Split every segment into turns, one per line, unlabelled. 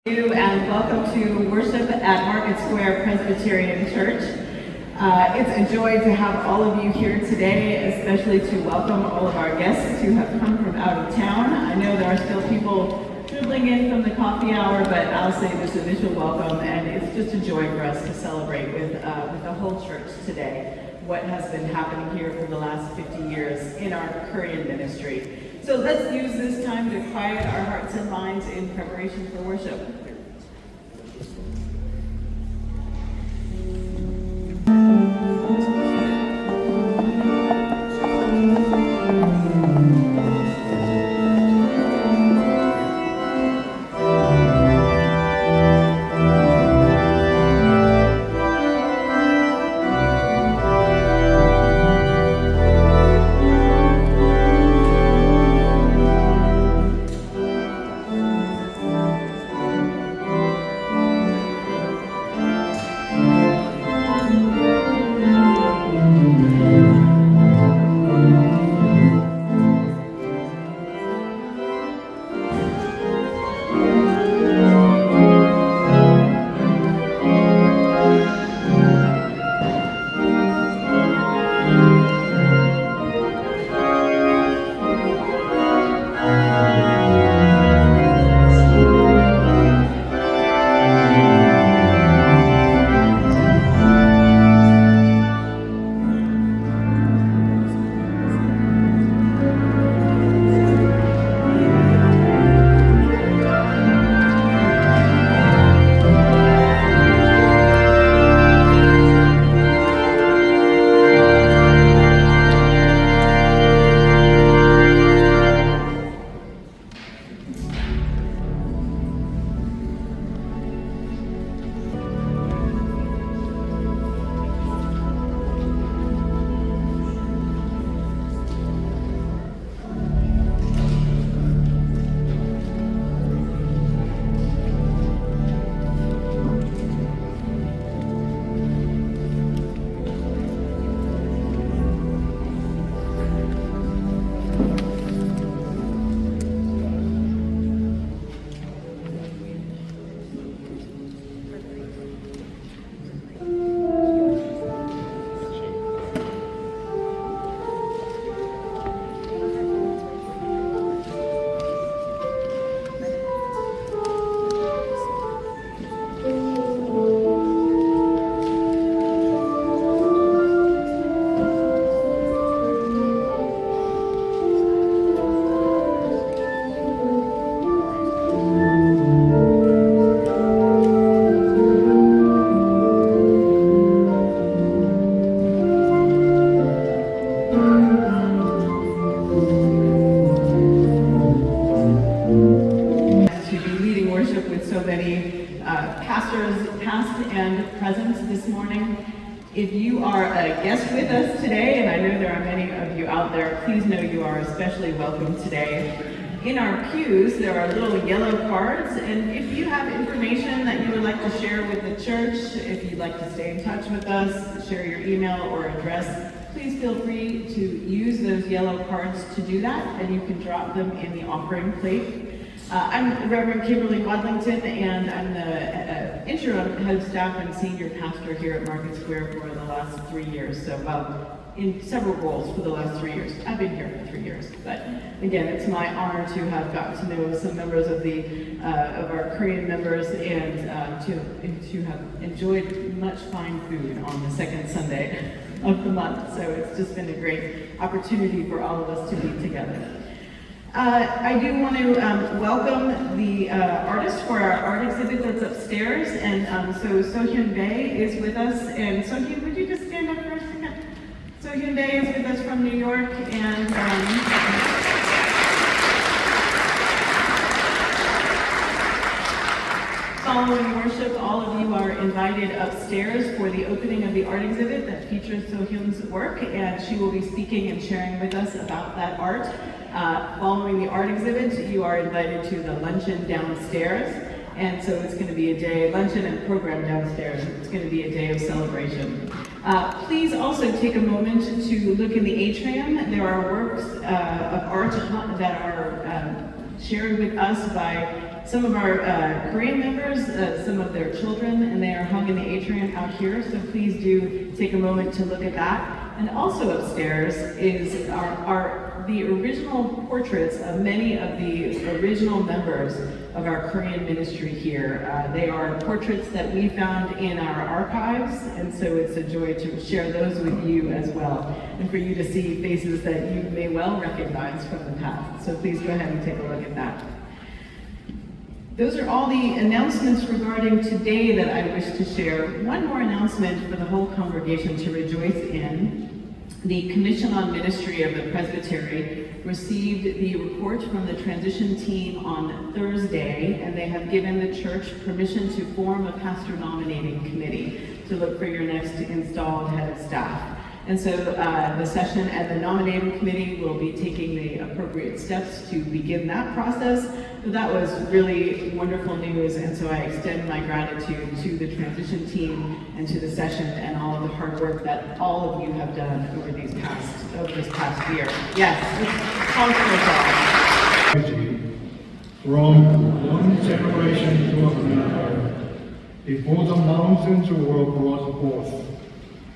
And welcome to worship at Market Square Presbyterian Church. It's a joy to have all of you here today, especially to welcome all of our guests who have come from out of town. I know there are still people dribbling in from the coffee hour, but I'll say this initial welcome, and it's just a joy for us to celebrate with the whole church today what has been happening here for the last 50 years in our Korean ministry. So let's use this time to quiet our hearts and minds in preparation for worship. If you are a guest with us today, and I know there are many of you out there, please know you are especially welcome today. In our pews, there are little yellow cards, and if you have information that you would like to share with the church, if you'd like to stay in touch with us, share your email or address, please feel free to use those yellow cards to do that, and you can drop them in the offering plate. I'm Reverend Kimberly Wadlington, and I'm the interim head of staff and senior pastor here at Market Square for the last 3 years. So, in several roles for the last 3 years. I've been here for 3 years, but again, it's my honor to have gotten to know some members of of our Korean members and to have enjoyed much fine food on the second Sunday of the month. So it's just been a great opportunity for all of us to be together. I do want to welcome the artist for our art exhibit that's upstairs, and so Sohyun Bae is with us. And Sohyun, would you just stand up for a second? Sohyun Bae is with us from New York, and following worship, all of you are invited upstairs for the opening of the art exhibit that features Sohyun's work, and she will be speaking and sharing with us about that art. Following the art exhibit, you are invited to the luncheon downstairs, and so it's going to be a day, luncheon and program downstairs. It's going to be a day of celebration. Please also take a moment to look in the atrium. There are works of art that are shared with us by some of our Korean members, some of their children, and they are hung in the atrium out here, so please do take a moment to look at that. And also upstairs is the original portraits of many of the original members of our Korean ministry here. They are portraits that we found in our archives, and so it's a joy to share those with you as well, and for you to see faces that you may well recognize from the past. So please go ahead and take a look at that. Those are all the announcements regarding today that I wish to share. One more announcement for the whole congregation to rejoice in. The Commission on Ministry of the Presbytery received the report from the transition team on Thursday, and they have given the church permission to form a pastor nominating committee to look for your next installed head of staff. And so the session and the nominating committee will be taking the appropriate steps to begin that process. So that was really wonderful news, and so I extend my gratitude to the transition team and to the session and all of the hard work that all of you have done over this past year. Yes, it's
from one generation to another, before the mountains were brought forth,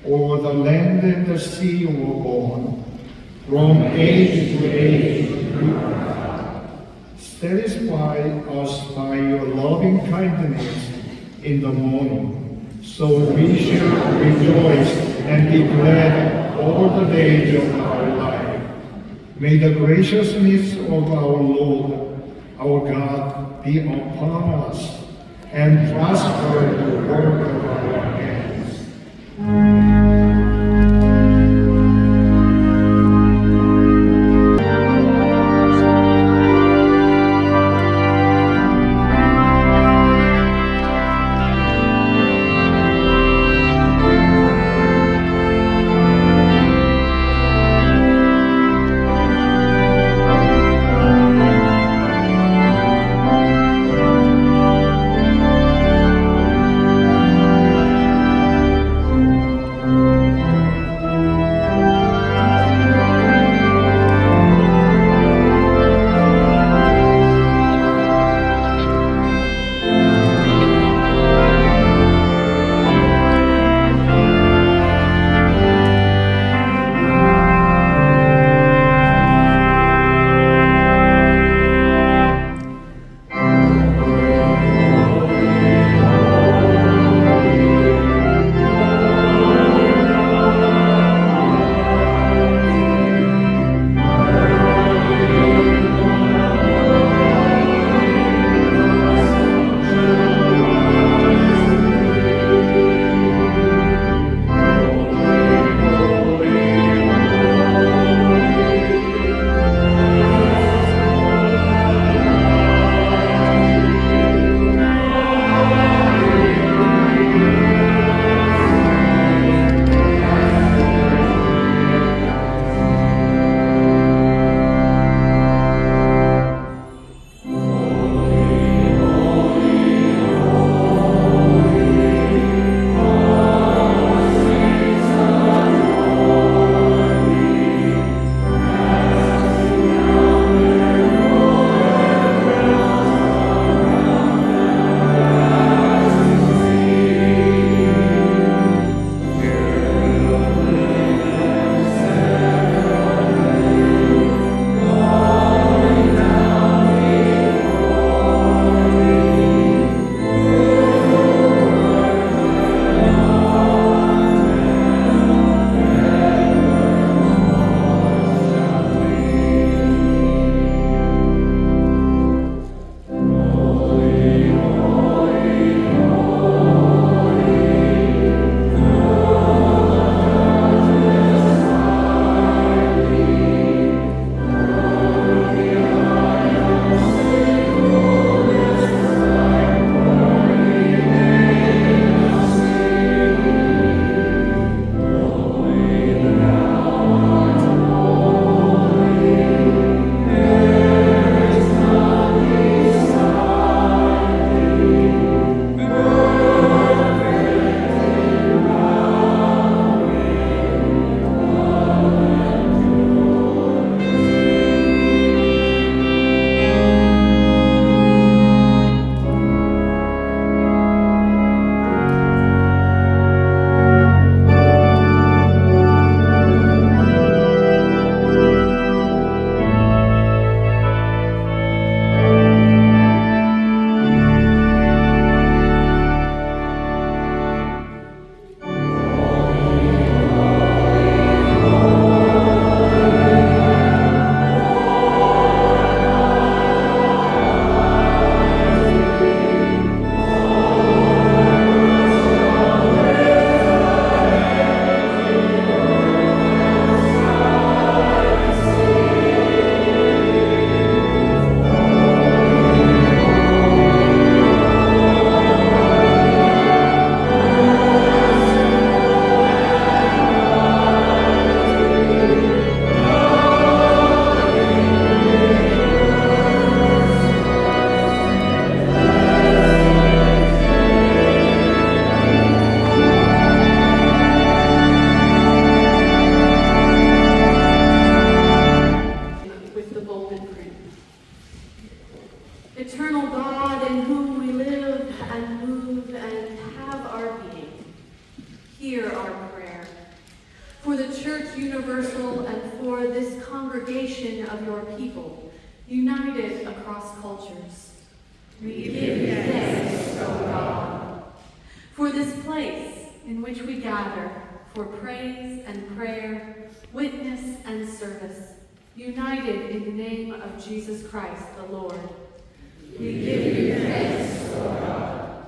or the land and the sea were born, from age to age, you satisfy us by your loving kindness in the morning, so we shall rejoice and be glad all the days of our life. May the graciousness of our Lord, our God, be upon us, and prosper the work of our hands.
place in which we gather for praise and prayer, witness and service, united in the name of Jesus Christ the Lord. We give you thanks, O God,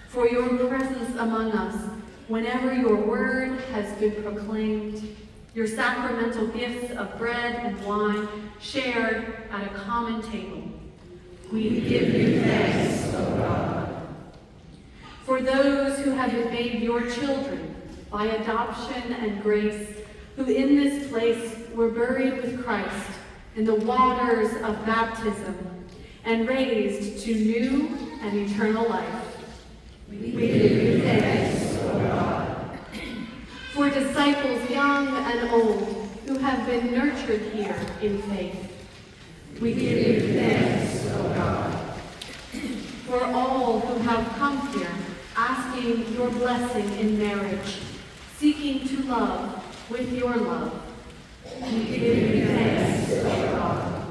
for your presence among us whenever your word has been proclaimed, your sacramental gifts of bread and wine shared at a common table. We give you thanks, O God. For those who have been made your children by adoption and grace, who in this place were buried with Christ in the waters of baptism and raised to new and eternal life, we give you thanks, O God. For disciples young and old who have been nurtured here in faith, we give you thanks, O God. For all who have come here asking your blessing in marriage, seeking to love with your love, we give you thanks, O God.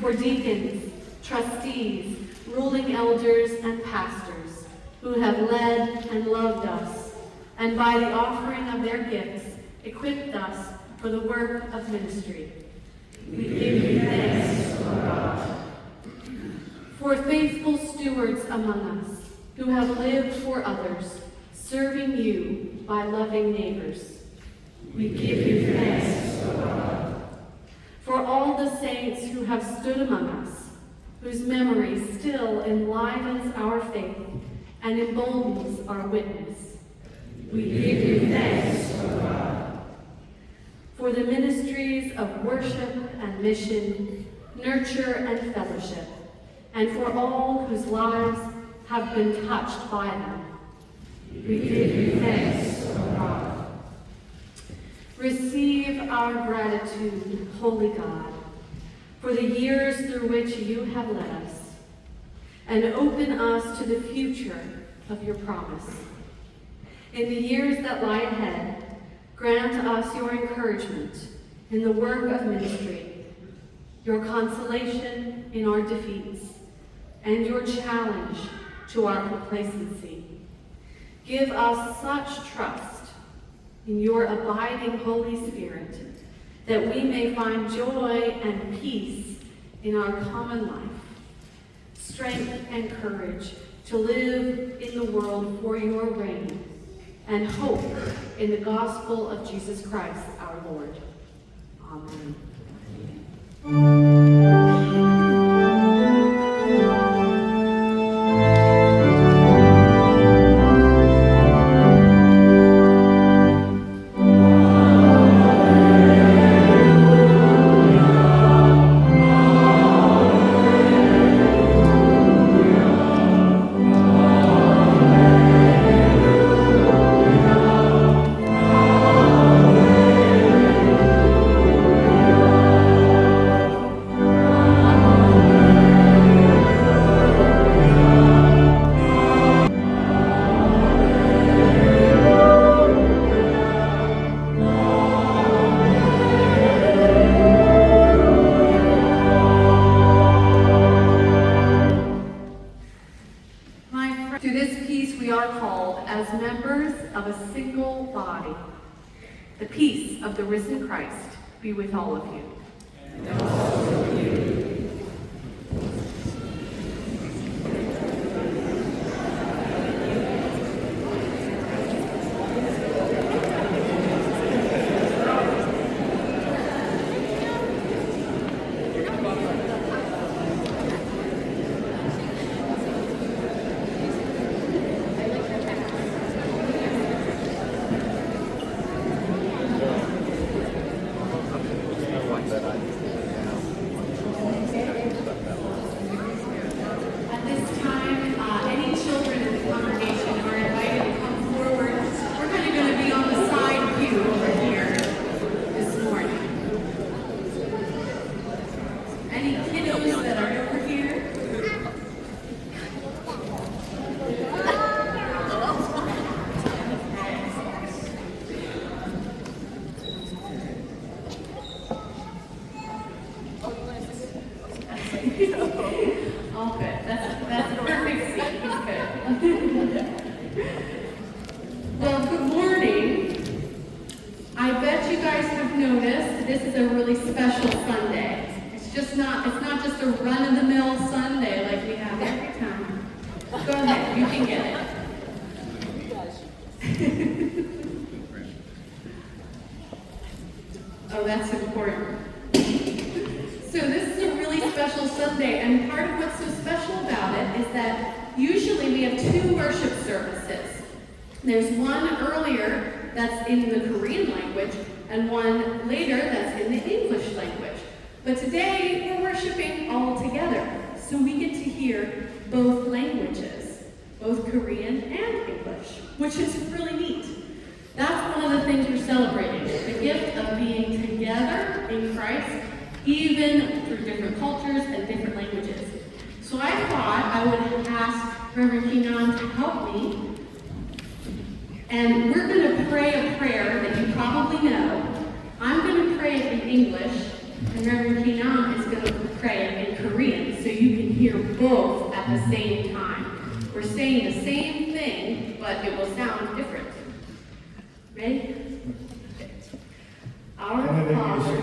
For deacons, trustees, ruling elders, and pastors who have led and loved us, and by the offering of their gifts, equipped us for the work of ministry, we give you thanks, O God. For faithful stewards among us who have lived for others, serving you by loving neighbors, we give you thanks, O God. For all the saints who have stood among us, whose memory still enlivens our faith and emboldens our witness, we give you thanks, O God. For the ministries of worship and mission, nurture and fellowship, and for all whose lives have been touched by them, we give you thanks, O God. Receive our gratitude, Holy God, for the years through which you have led us, and open us to the future of your promise. In the years that lie ahead, grant us your encouragement in the work of ministry, your consolation in our defeats, and your challenge to our complacency. Give us such trust in your abiding Holy Spirit that we may find joy and peace in our common life, strength and courage to live in the world for your reign, and hope in the gospel of Jesus Christ our Lord. Amen. To this peace we are called as members of a single body. The peace of the risen Christ be with all of you. And also with you. All good. That's a perfect seat. He's good. noticed, this is a really special Sunday. It's not just a run-of-the-mill Sunday like we have every time. Go ahead, you can get it. Oh, that's important. So this is a really special Sunday, and part of what's so special about it is that usually we have 2 worship services. There's one earlier that's in the Korean language, and one later that's in the English language. But today we're worshiping all together, so we get to hear both languages, both Korean and English, which is really neat. That's one of the things we're celebrating, the gift of being together in Christ, even through different cultures and different languages. So I thought I would ask Reverend Keenan to help me. And we're going to pray a prayer that you probably know. I'm going to pray it in English, and Reverend Keenan is going to pray it in Korean, so you can hear both at the same time. We're saying the same thing, but it will sound different. Ready? Our Father,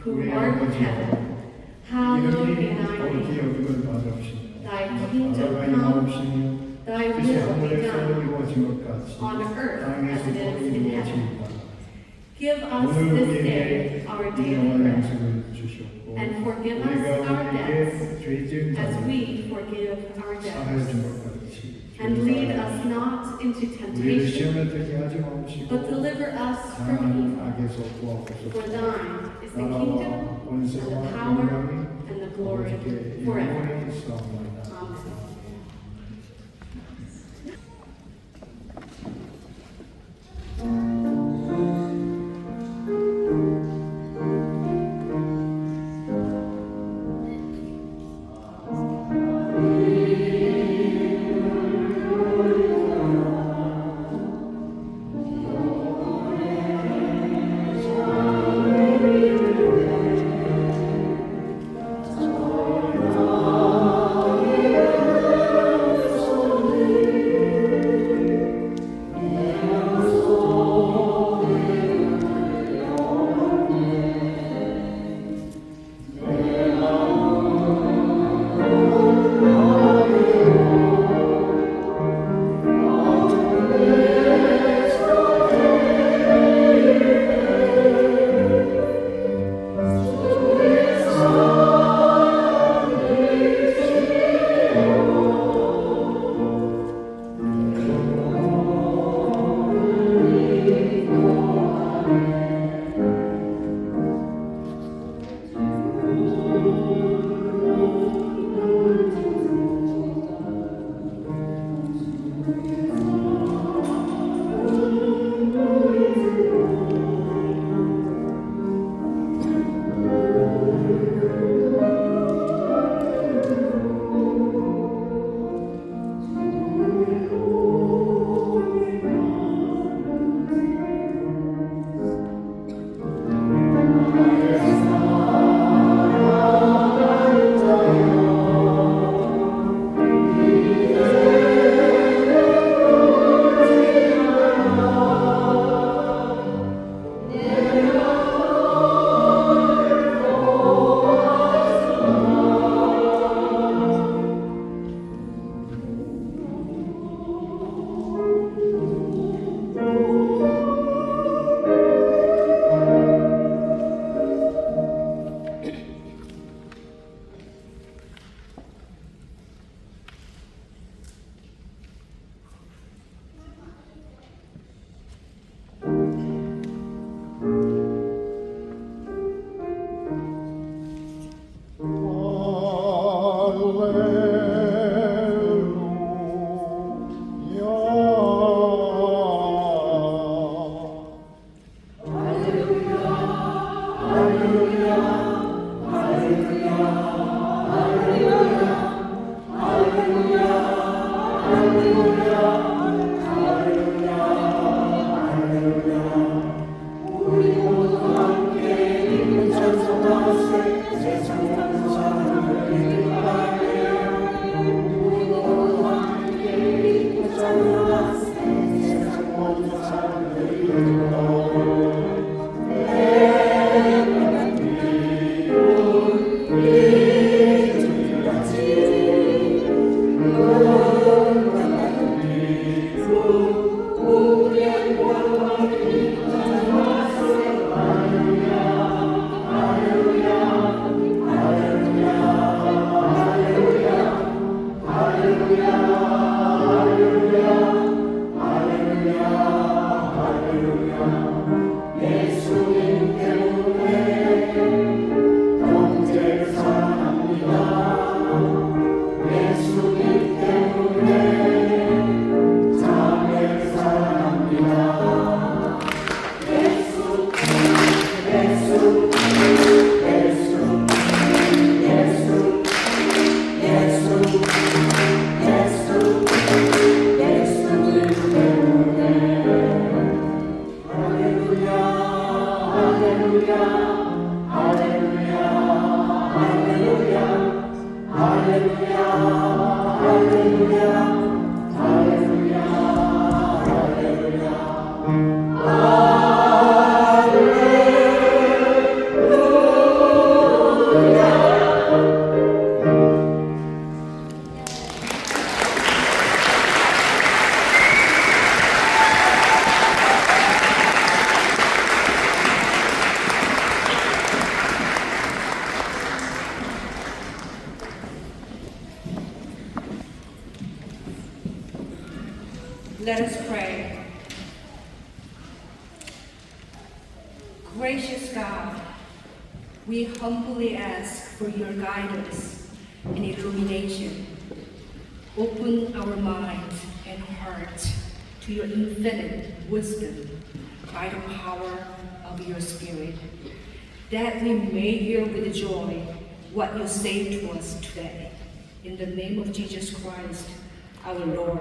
who art in heaven, hallowed be thy name. Thy kingdom come, thy will be done, on earth as it is in heaven. Give us this day our daily bread, and forgive us our debts, as we forgive our debtors. And lead us not into temptation, but deliver us from evil. For thine is the kingdom, and the power, and the glory forever. Amen.
Yeah. Let us pray. Gracious God, we humbly ask for your guidance and illumination. Open our minds and hearts to your infinite wisdom by the power of your Spirit, that we may hear with joy what you say to us today. In the name of Jesus Christ, our Lord,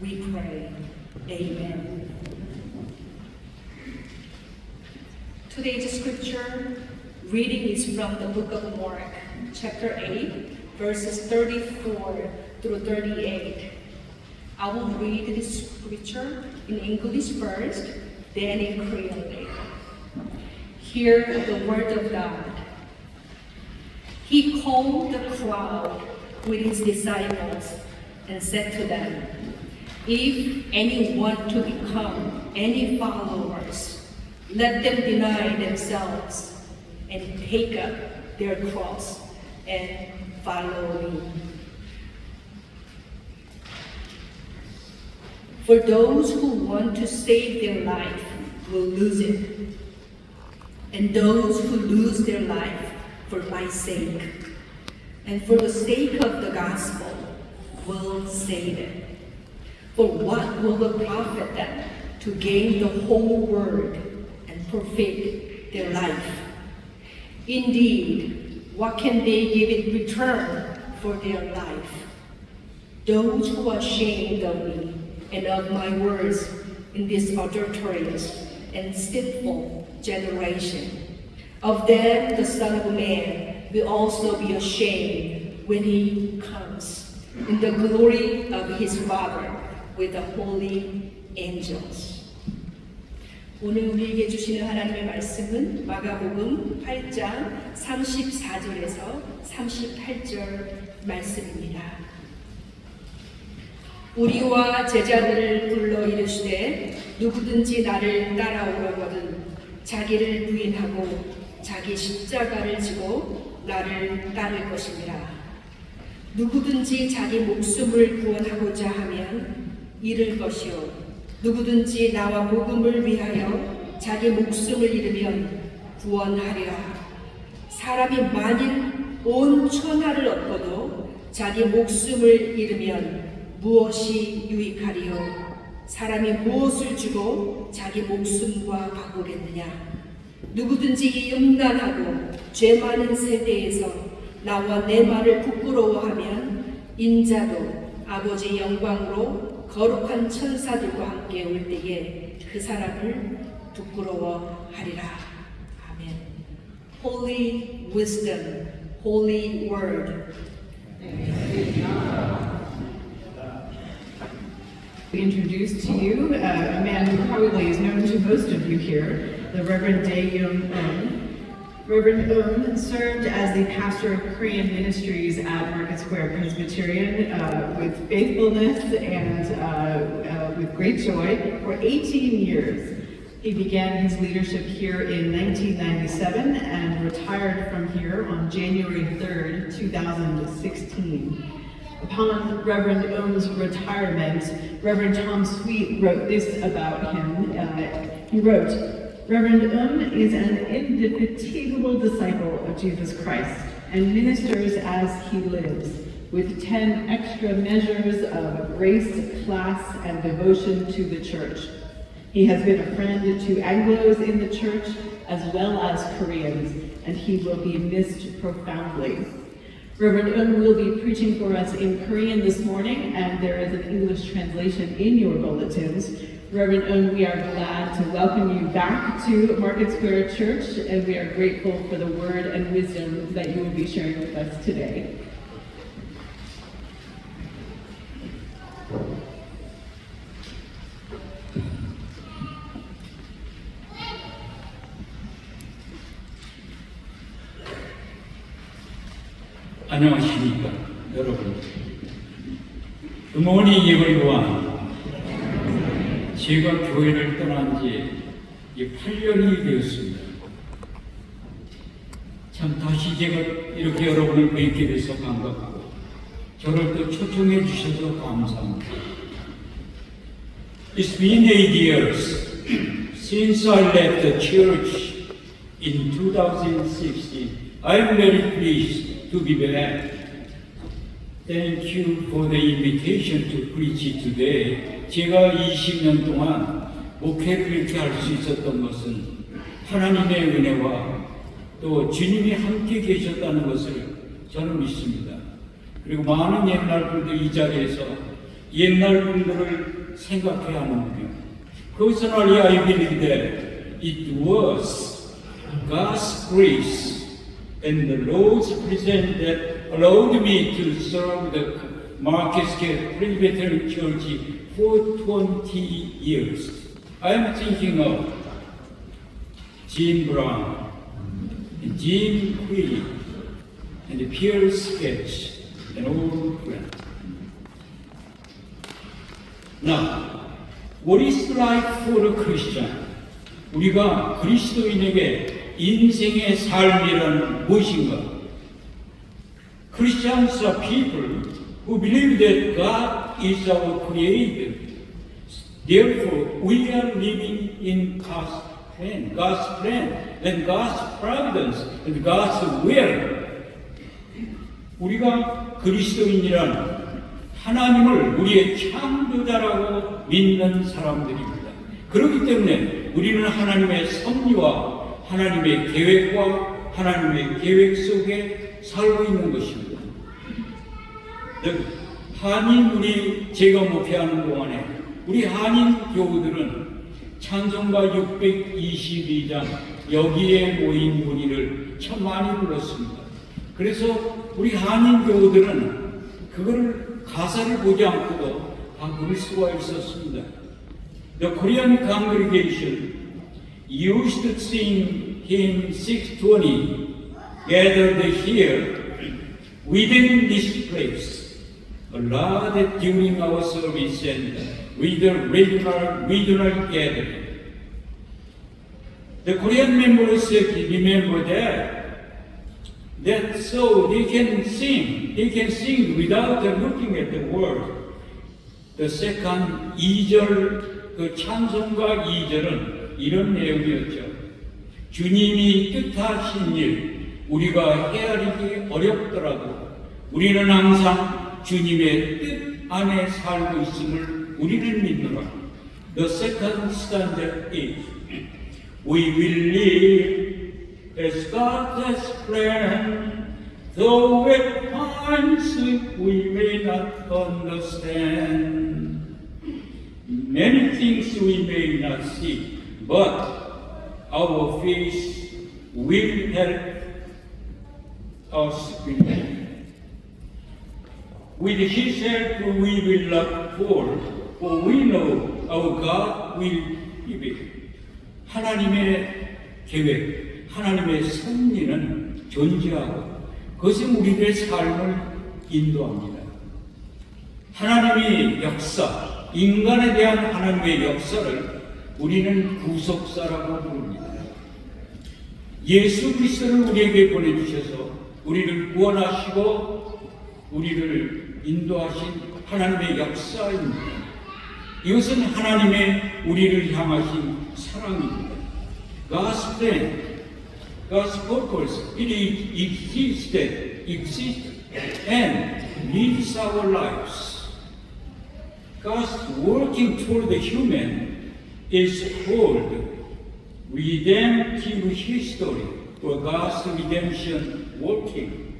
we pray. Amen. Today's scripture reading is from the book of Mark, chapter 8, verses 34 through 38. I will read this scripture in English first, then in Korean later. Hear the word of God. He called the crowd with his disciples and said to them, "If any want to become any followers, let them deny themselves and take up their cross and follow me. For those who want to save their life will lose it, and those who lose their life for my sake and for the sake of the gospel will save it. For what will it profit them to gain the whole world and forfeit their life? Indeed, what can they give in return for their life? Those who are ashamed of me and of my words in this adulterous and sinful generation, of them the Son of Man will also be ashamed when he comes in the glory of his Father with the holy angels." 오늘 우리에게 주시는 하나님의 말씀은 마가복음 8장 34절에서 38절 말씀입니다. 우리와 제자들을 불러 이르시되 누구든지 나를 따라오려거든 자기를 부인하고 자기 십자가를 지고 나를 따를 것입니다. 누구든지 자기 목숨을 구원하고자 하면 잃을 것이요 누구든지 나와 복음을 위하여 자기 목숨을 잃으면 구원하리라. 사람이 만일 온 천하를 얻고도 자기 목숨을 잃으면 무엇이 유익하리요? 사람이 무엇을 주고 자기 목숨과 바꾸겠느냐? 누구든지 이 음란하고 죄 많은 세대에서 나와 내 말을 부끄러워하면 인자도 아버지 영광으로 거룩한 천사들과 함께 올 때에 그 사람을 부끄러워하리라. 아멘. Holy wisdom, holy word.
We introduce to you a man who probably is known to most of you here, the Reverend Dae-Young Eun. Reverend Eun served as the pastor of Korean ministries at Market Square Presbyterian with faithfulness and with great joy for 18 years. He began his leadership here in 1997 and retired from here on January 3rd, 2016. Upon Reverend Eun's retirement, Reverend Tom Sweet wrote this about him. He wrote, "Reverend Eun is an indefatigable disciple of Jesus Christ and ministers as he lives, with 10 extra measures of grace, class, and devotion to the church. He has been a friend to Anglos in the church as well as Koreans, and he will be missed profoundly." Reverend Eun will be preaching for us in Korean this morning, and there is an English translation in your bulletins. Reverend Eun, we are glad to welcome you back to Market Square Church, and we are grateful for the word and wisdom that you will be sharing with us today.
안녕하십니까, 여러분. Good morning, everyone. 제가 교회를 떠난 지 8년이 되었습니다. 참 다시 제가 이렇게 여러분을 뵙게 돼서 반갑고 저를 또 초청해 주셔서 감사합니다. It's been 8 years since I left the church in 2016. I am very pleased to be back. Thank you for the invitation to preach it today. 제가 20년 동안 목회를 이렇게 할 수 있었던 것은 하나님의 은혜와 또 주님이 함께 계셨다는 것을 저는 믿습니다. 그리고 많은 옛날 분들 이 자리에서 옛날 분들을 생각해야 하는군요. Personally, I believe that it was God's grace and the Lord's presence that allowed me to serve the Marquesque Presbyterian Church for 20 years. I am thinking of Jim Brown, Jim Quilly, and Pierre Sketch, an old friend. Now, what is life for a Christian? 우리가 그리스도인에게 인생의 삶이란 무엇인가? Christians are people who believe that God is our creator. Therefore, we are living in God's plan, and God's providence, and God's will. 우리가 그리스도인이란 하나님을 우리의 창조자라고 믿는 사람들입니다. 그렇기 때문에 우리는 하나님의 섭리와 하나님의 계획과 하나님의 계획 속에 살고 있는 것입니다. 한인 제가 목회하는 동안에 우리 한인 교우들은 찬송가 622장 여기에 모인 무리를 참 많이 불렀습니다. 그래서 우리 한인 교우들은 그거를 가사를 보지 않고도 다 부를 수가 있었습니다. The Korean congregation used to sing hymn 620, gathered here within this place, a lot during our service and with the regional gathering. The Korean members remember that so they can sing without looking at the word. The second 2절, 그 찬송가 2절은 이런 내용이었죠. 주님이 뜻하신 일, 우리가 헤아리기 어렵더라도 우리는 항상 주님의 뜻 안에 살고 있음을 우리는 믿노라. The second stanza is, we will live as God has planned, though at times we may not understand. Many things we may not see, but our faith will help us remain. With His help we will not fall, for we know our God will prevail. 하나님의 계획, 하나님의 섭리는 존재하고 그것은 우리들의 삶을 인도합니다. 하나님의 역사, 인간에 대한 하나님의 역사를 우리는 구속사라고 부릅니다. 예수 그리스도를 우리에게 보내주셔서 우리를 구원하시고 우리를 인도하신 하나님의 역사입니다. 이것은 하나님의 우리를 향하신 사랑입니다. God's plan, God's purpose, it exists and leads our lives. God's working toward the human is called redemptive history, or God's redemption working.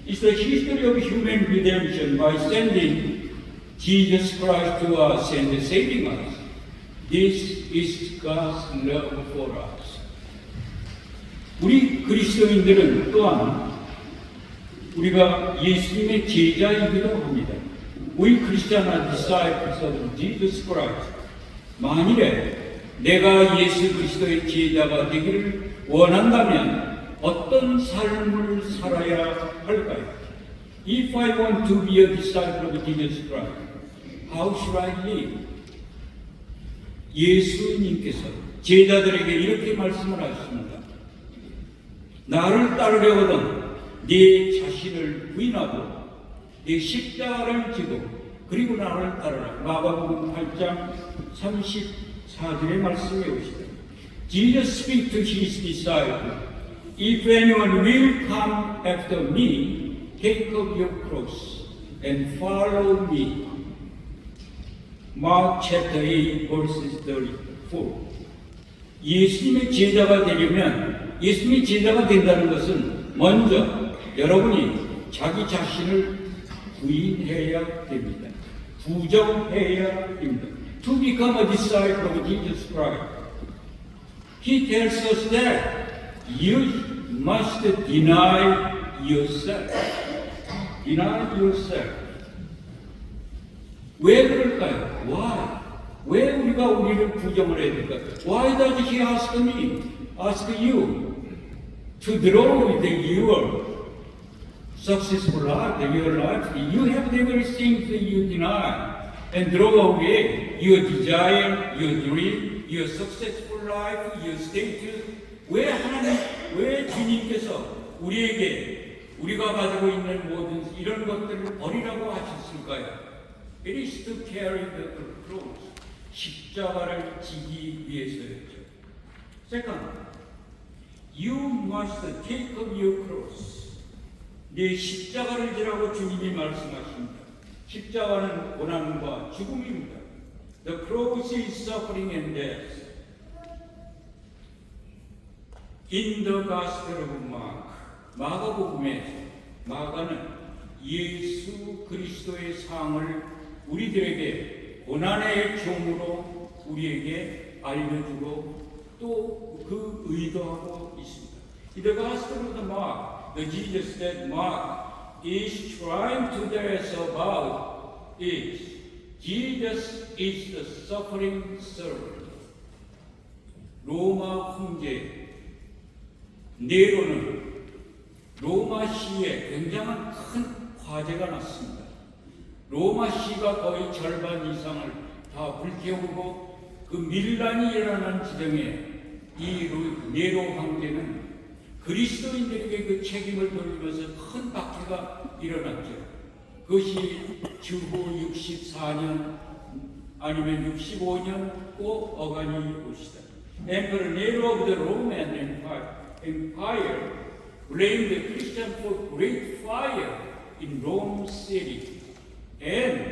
It's the history of human redemption by sending Jesus Christ to us and saving us. This is God's love for us. 우리 그리스도인들은 또한 우리가 예수님의 제자이기도 합니다. We Christians are disciples of Jesus Christ. 만일에 내가 예수 그리스도의 제자가 되기를 원한다면 어떤 삶을 살아야 할까요? If I want to be a disciple of Jesus Christ, how should I live? 예수님께서 제자들에게 이렇게 말씀을 하셨습니다. 나를 따르려거든 네 자신을 부인하고 네 십자가를 지고 그리고 나를 따르라. 마가복음 8장 34절의 말씀이 오시다. Jesus speak to his disciples, if anyone will come after me, take up your cross and follow me. Mark chapter 8 verses 34. 예수님의 제자가 되려면, 예수님의 제자가 된다는 것은 먼저 여러분이 자기 자신을 부인해야 됩니다. 부정해야 됩니다. To become a disciple of Jesus Christ, He tells us that you must deny yourself. Deny yourself. 왜 그럴까요? Why? 왜 우리가 우리를 부정을 해야 될까요? Why does He ask me, ask you to draw with your successful life, your life? You have the very things that you deny and throw away your desire, your dream, your successful life, your status. 왜 하나님, 왜 주님께서 우리가 가지고 있는 모든 이런 것들을 버리라고 하셨을까요? It is to carry the cross. 십자가를 지기 위해서였죠. Second, you must take up your cross. 네 십자가를 지라고 주님이 말씀하십니다. 십자가는 고난과 죽음입니다. The cross is suffering and death. In the Gospel of Mark, 마가복음에서 마가는 예수 그리스도의 상을 우리들에게 고난의 종으로 우리에게 알려주고 또 그 의도하고 있습니다. In the Gospel of the Mark, the Jesus that Mark is trying to tell us about is Jesus is the suffering servant. 로마 황제 네로는 로마 시에 굉장한 큰 화재가 났습니다. 로마 시가 거의 절반 이상을 다 불태우고 그 밀란이 일어난 지점에 이 네로 황제는 그리스도인들에게 그 책임을 돌리면서 큰 박해가 일어났죠. 그것이 주후 64년 아니면 65년 꼭 어간이 오시다. Emperor Nero of the Roman Empire blamed the Christian for great fire in Rome city. And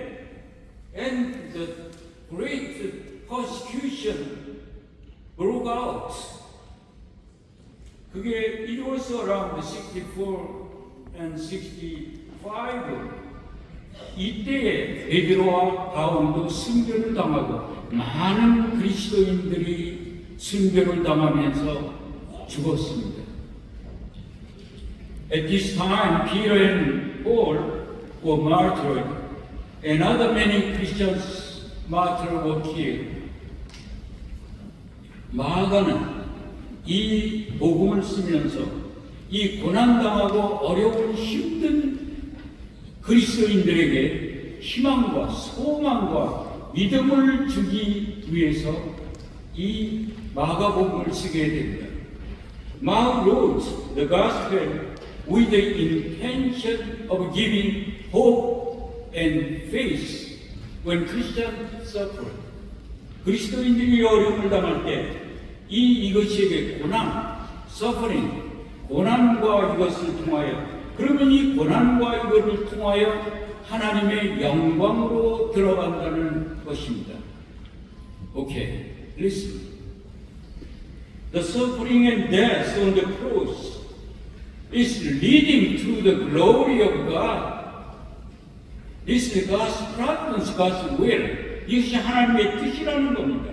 the great persecution broke out. 그게 it was around 64 and 65. 이때에 베드로와 바울도 순교를 당하고 많은 그리스도인들이 순교를 당하면서 죽었습니다. At this time, Peter and Paul were martyred, and other many Christians martyrs were killed. 마가는 이 복음을 쓰면서 이 고난당하고 어려운 힘든 그리스도인들에게 희망과 소망과 믿음을 주기 위해서 이 마가복음을 쓰게 됩니다. Mark wrote the gospel with the intention of giving hope and faith when Christians suffer. 그리스도인들이 어려움을 당할 때 이것에게 고난, suffering, 고난과 이것을 통하여 그러면 이 고난과 이것을 통하여 하나님의 영광으로 들어간다는 것입니다. Okay, listen. The suffering and death on the cross is leading to the glory of God. This is God's providence, God's will. 이것이 하나님의 뜻이라는 겁니다.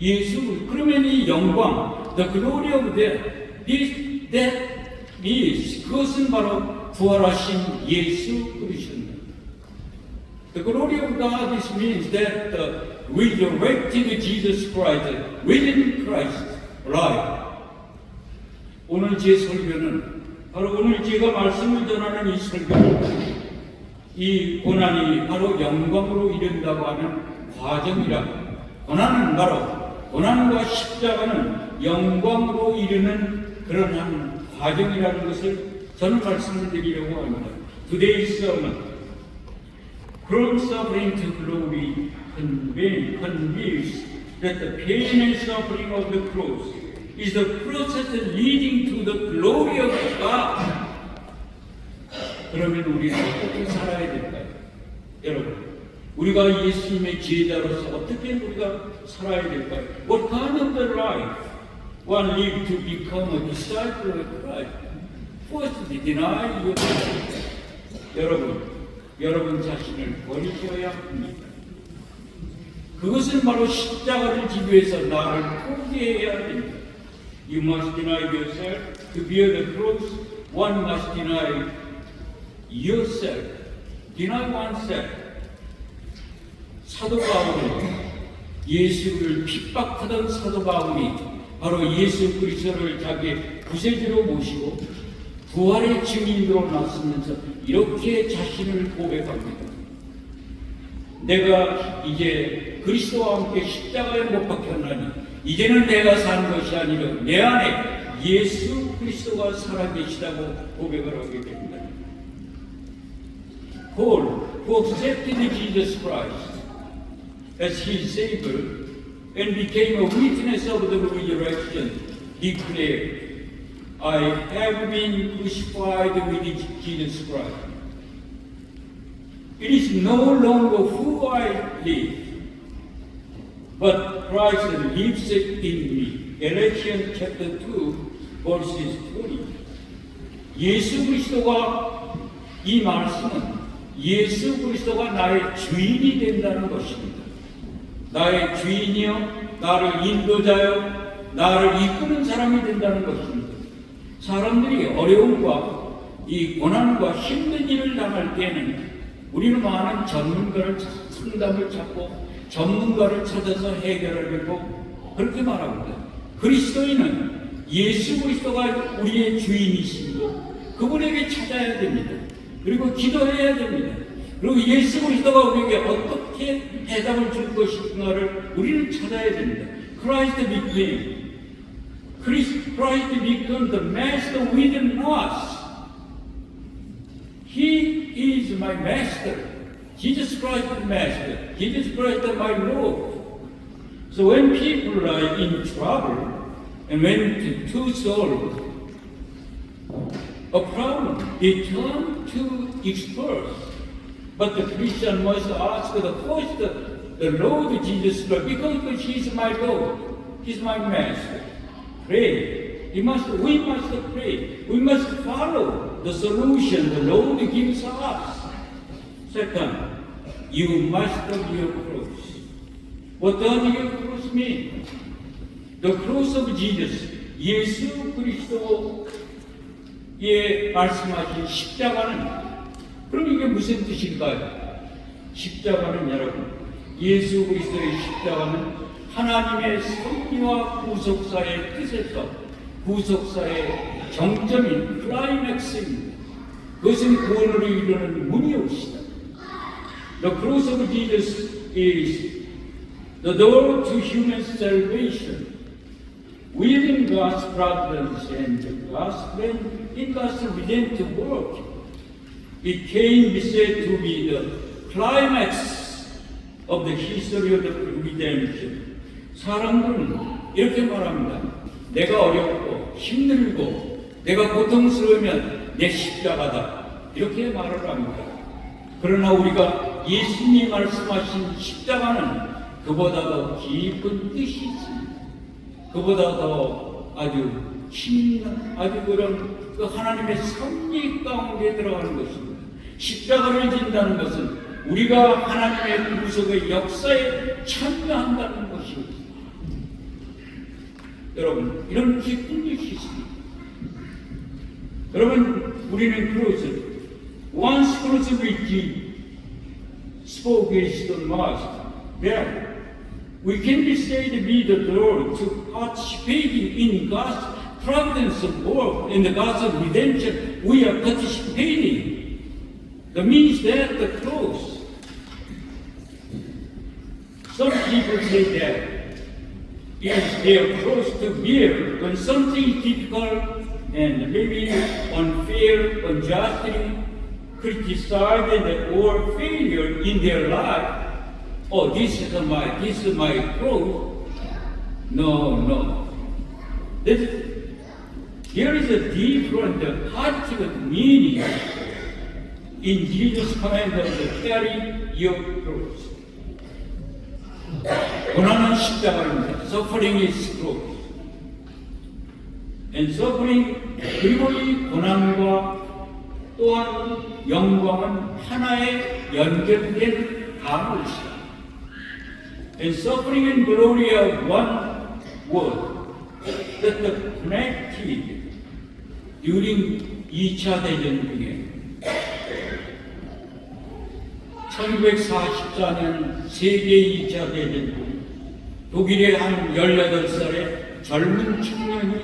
예수, 그러면 이 영광, the glory of that is, 그것은 바로 부활하신 예수 그리스도입니다. The glory of God, this means that the resurrected Jesus Christ, within Christ, life. 오늘 제 설교는 바로 오늘 제가 말씀을 전하는 이 설교는 이 고난이 바로 영광으로 이른다고 하는 과정이라. 고난과 십자가는 영광으로 이르는 그런 한 과정이라는 것을 저는 말씀을 드리려고 합니다. Today's sermon From suffering to glory conveys that the pain and suffering of the cross is the process leading to the glory of God. 그러면 우리는 어떻게 살아야 될까요? 여러분, 우리가 예수님의 제자로서 어떻게 우리가 살아야 될까요? What kind of the life one live to become a disciple of Christ? First, deny yourself. 여러분 자신을 버리셔야 합니다. 그것은 바로 십자가를 지기 위해서 나를 포기해야 됩니다. You must deny yourself. To bear the cross, one must deny yourself. Deny oneself. 사도 바울은 예수를 핍박하던 사도 바울이 바로 예수 그리스도를 자기의 구세주로 모시고 부활의 증인으로 나서면서 이렇게 자신을 고백합니다. 내가 이제 그리스도와 함께 십자가에 못 박혔나니 이제는 내가 사는 것이 아니라 내 안에 예수 그리스도가 살아계시다고 고백을 하게 됩니다. Paul, who accepted Jesus Christ as his Savior and became a witness of the resurrection, declared, I have been crucified with Jesus Christ. It is no longer who I live, but Christ lives in me. Galatians chapter 2, verses 20. 예수 그리스도가 이 말씀은 예수 그리스도가 나의 주인이 된다는 것입니다. 나의 주인이요, 나를 인도자요, 나를 이끄는 사람이 된다는 것입니다. 사람들이 어려움과 이 고난과 힘든 일을 당할 때는 우리는 많은 전문가를 상담을 찾고 전문가를 찾아서 해결하려고 그렇게 말합니다. 그리스도인은 예수 그리스도가 우리의 주인이시고 그분에게 찾아야 됩니다. 그리고 기도해야 됩니다. 그리고 예수 그리스도가 우리에게 어떻게 해답을 줄 것인가를 우리는 찾아야 됩니다. Christ became the master within us. He is my master. Jesus Christ is master. Jesus Christ is my Lord. So when people are in trouble and when to solve a problem, they turn to experts. But the Christian must ask the Lord Jesus Christ, because He is my Lord, He is my master. Pray. We must pray. We must follow the solution the Lord gives us. Second, you master your cross. What does your cross mean? The cross of Jesus, 예수 그리스도의 말씀하신 십자가는 그럼 이게 무슨 뜻일까요? 십자가는 여러분, 예수 그리스도의 십자가는 하나님의 섭리와 구속사의 뜻에서 구속사의 정점인 클라이맥스입니다. 그것은 구원을 이루는 문이옵시다. The cross of Jesus is the door to human salvation. Within God's providence and in God's redemptive work, it can be said to be the climax of the history of the redemption. 사람들은 이렇게 말합니다. 내가 어렵고 힘들고 내가 고통스러우면 내 십자가다. 이렇게 말을 합니다. 그러나 우리가 예수님이 말씀하신 십자가는 그보다 더 깊은 뜻이 있습니다. 그보다 더 아주 힘있는 아주 그런 그 하나님의 섭리 가운데 들어가는 것입니다. 십자가를 진다는 것은 우리가 하나님의 구속의 역사에 참여한다는 것입니다. 여러분, 이런 깊은 뜻이 있습니다. 여러분, 우리는 그것을 once crucified spoke is the must. Then we can be said to be the door to participating in God's providence of work in the God's of redemption. We are participating. That means that the cross. Some people say that it is their cross to bear when something is difficult and maybe unfair, unjustly criticize or failure in their life. Oh, this is my growth. No. There is a different heartfelt meaning in Jesus' command of carry your cross. 고난은 십자가입니다. Suffering is cross. And suffering, 그리고 이 고난과 또한 영광은 하나의 연결된 단어입니다. And suffering and glory are one word that connected during 2차 대전 중에 1944년 세계 2차 대전 중 독일의 한 18살의 젊은 청년이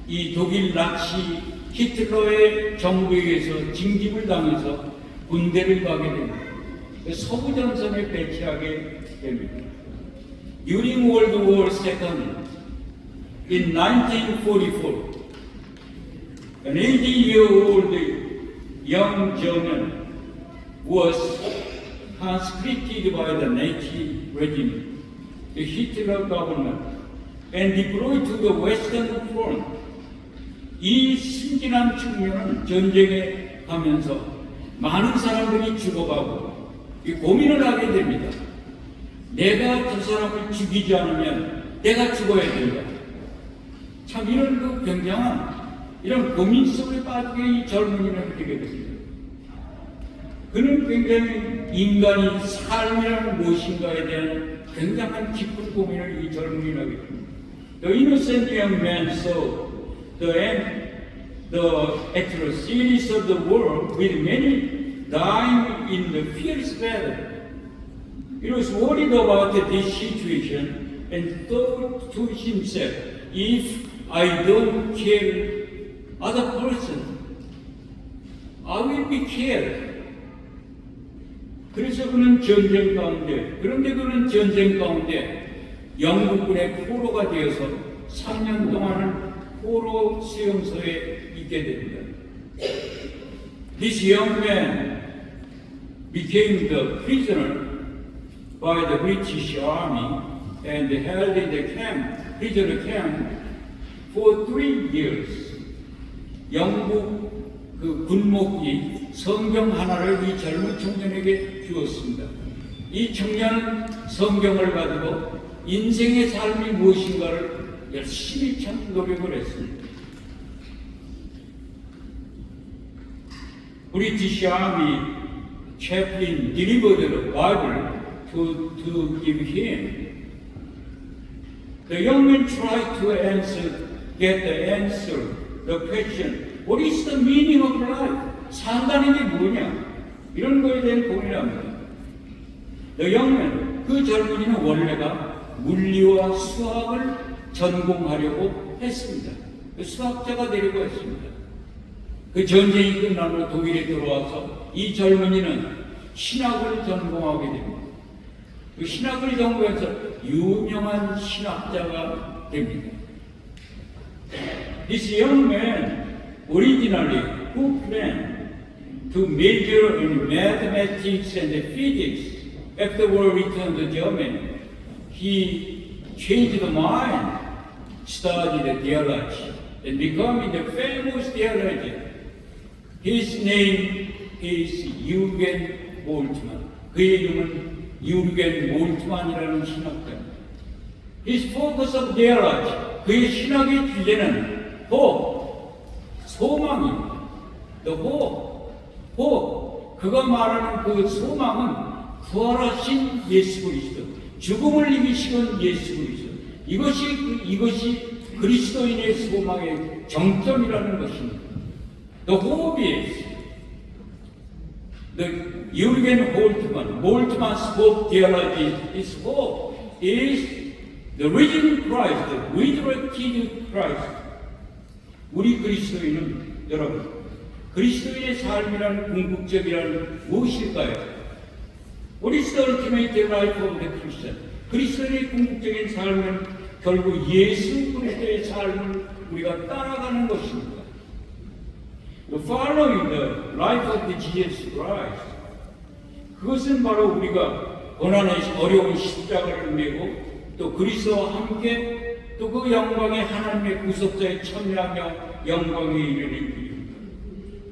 이 독일 나치 히틀러의 정부에 의해서 징집을 당해서 군대를 가게 됩니다. 서부 전선에 배치하게 됩니다. During World War II, in 1944, an 80-year-old young German was conscripted by the Nazi regime, the Hitler government, and deployed to the Western Front. 이 순진한 청년은 전쟁에 가면서 많은 사람들이 죽어가고 고민을 하게 됩니다. 내가 저 사람을 죽이지 않으면 내가 죽어야 된다. 참 이런 굉장한 이런 고민 속에 빠지게 이 젊은이는 되게 됩니다. 그는 굉장히 인간이 삶이란 무엇인가에 대한 굉장한 깊은 고민을 이 젊은이는 하게 됩니다. The innocent young man saw after a series of the war with many dying in the fierce battle. He was worried about this situation and thought to himself, if I don't kill other person, I will be killed. 그래서 그는 전쟁 가운데 영국군의 포로가 되어서 3년 동안은 포로 수용소에 있게 됩니다. This young man became the prisoner by the British Army and held in the prisoner camp for 3 years. 영국 그 군목이 성경 하나를 이 젊은 청년에게 주었습니다. 이 청년은 성경을 가지고 인생의 삶이 무엇인가를 열심히 참 노력을 했습니다. British Army chaplain delivered the Bible to give him. The young man tried to get the answer, the question, what is the meaning of life? 산다는 게 뭐냐? 이런 거에 대한 고민을 합니다. The young man, 그 젊은이는 원래가 물리와 수학을 전공하려고 했습니다. 수학자가 되려고 했습니다. 그 전쟁이 끝나고 독일에 들어와서 이 젊은이는 신학을 전공하게 됩니다. 그 신학을 전공해서 유명한 신학자가 됩니다. This young man originally who planned to major in mathematics and physics after war returned to Germany. He changed his mind, studied theology, and becoming the famous theologian. His name is Jürgen Moltmann. 그의 이름은 유르겐 몰트만이라는 신학자입니다. His focus of theology, 그의 신학의 주제는 hope, 소망입니다. The hope, 그가 말하는 그 소망은 부활하신 예수 그리스도, 죽음을 이기시는 예수 그리스도. 이것이 그리스도인의 소망의 정점이라는 것입니다. The hope is the Jürgen Moltmann's hope theology. His hope is the risen Christ, the resurrected Christ. 우리 그리스도인은 여러분, 그리스도인의 삶이라는 궁극적이란 무엇일까요? What is the ultimate life of the Christian? 그리스도인의 궁극적인 삶은 결국 예수 그리스도의 삶을 우리가 따라가는 것입니다. following the life of the Jesus Christ. 그것은 바로 우리가 고난의 어려운 십자가를 메고 또 그리스도와 함께 또 그 영광의 하나님의 구속자의 참여하며 영광에 이르는 길입니다.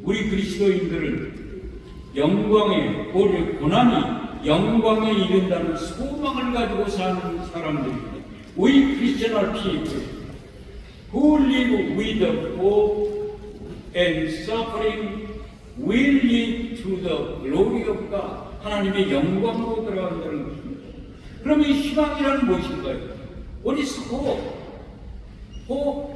우리 그리스도인들은 영광의 오히려 고난이 영광에 이른다는 소망을 가지고 사는 사람들입니다. We Christian people who live with the hope and suffering will lead to the glory of God. 하나님의 영광으로 들어간다는 것입니다. 그럼 이 희망이란 무엇인가요? What is hope? hope.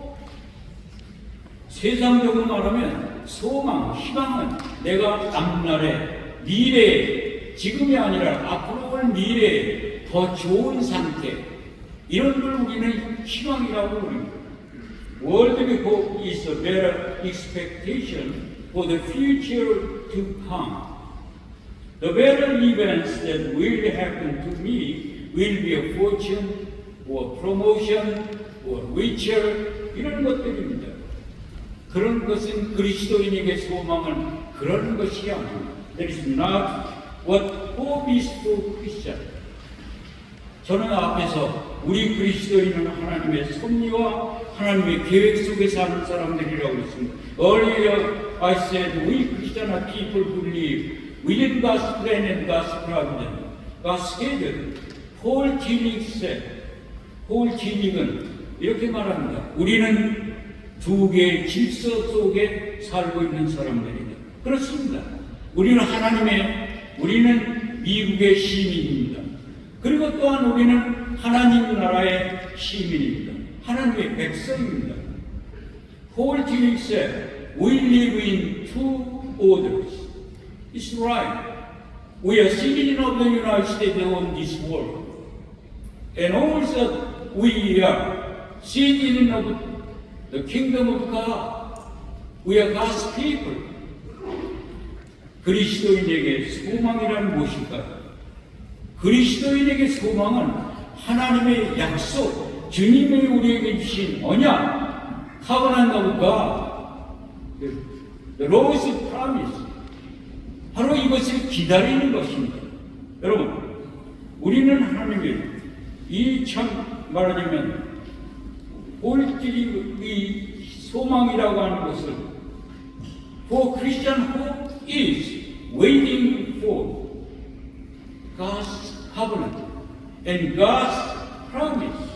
세상적으로 말하면 소망, 희망은 내가 앞날에 미래에 지금이 아니라 앞으로 올 미래에 더 좋은 상태 이런 걸 우리는 희망이라고 부릅니다. Worldly hope is a better expectation for the future to come. The better events that will happen to me will be a fortune or promotion or richer 이런 것들입니다. 그런 것은 그리스도인에게 소망은 그런 것이 아닙니다. That is not what hope is for Christian. 저는 앞에서 우리 그리스도인은 하나님의 섭리와 하나님의 계획 속에 사는 사람들이라고 했습니다. Earlier I said we Christian are people who live within God's plan and God's providence, God's schedule. 폴 티닉 said, 폴 티닉은 이렇게 말합니다. 우리는 두 개의 질서 속에 살고 있는 사람들입니다. 그렇습니다. 우리는 우리는 미국의 시민입니다. 그리고 또한 우리는 하나님 나라의 시민입니다. 하나님의 백성입니다. 폴 티닉 said, we live in two orders. It's right. We are citizens of the United States on this world. And also we are citizens of the kingdom of God. We are God's people. 그리스도인에게 소망이란 무엇일까요? 그리스도인에게 소망은 하나님의 약속, 주님이 우리에게 주신 언약, covenant of God, the Lord's promise. 바로 이것을 기다리는 것입니다. 여러분, 우리는 하나님의 이 참 말하자면 이 소망이라고 하는 것을 for Christian hope is waiting for God's covenant and God's promise.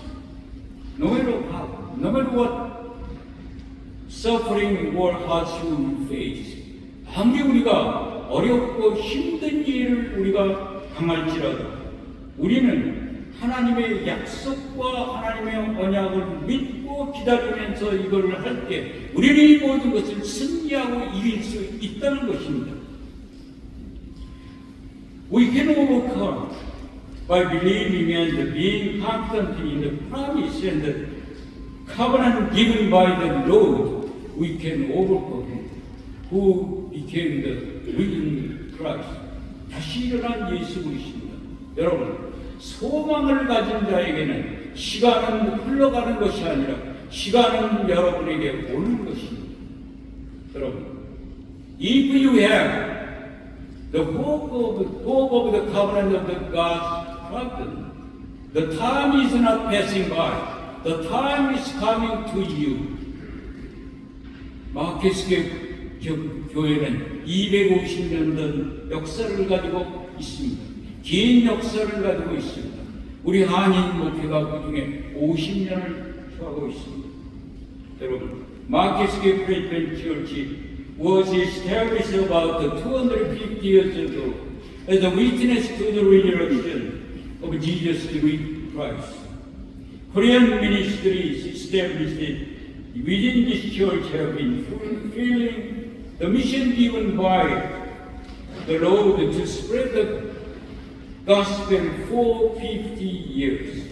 No matter how, no matter what suffering or hardship we face. 아무리 우리가 어렵고 힘든 일을 우리가 당할지라도 우리는 하나님의 약속과 하나님의 언약을 믿고 기다리면서 이걸 할 때 우리는 이 모든 것을 승리하고 이길 수 있다는 것입니다. We can overcome by believing and being confident in the promise and the covenant given by the Lord. We can overcome who became the risen Christ. 다시 일어난 예수 그리스도입니다. 여러분, 소망을 가진 자에게는 시간은 흘러가는 것이 아니라 시간은 여러분에게 오는 것입니다. 여러분, if you have the hope of the covenant of the God's providence, the time is not passing by. The time is coming to you. 마켓스케 교회는 250년 된 역사를 가지고 있습니다. 긴 역사를 가지고 있습니다. 우리 한인 목회가 그 중에 50년을 하고 있습니다. 여러분, 마켓스케 프레이펜 처치 was established about 250 years ago as a witness to the resurrection of Jesus Christ. Korean ministries established within this church have been fulfilling the mission given by the Lord to spread the gospel for 50 years.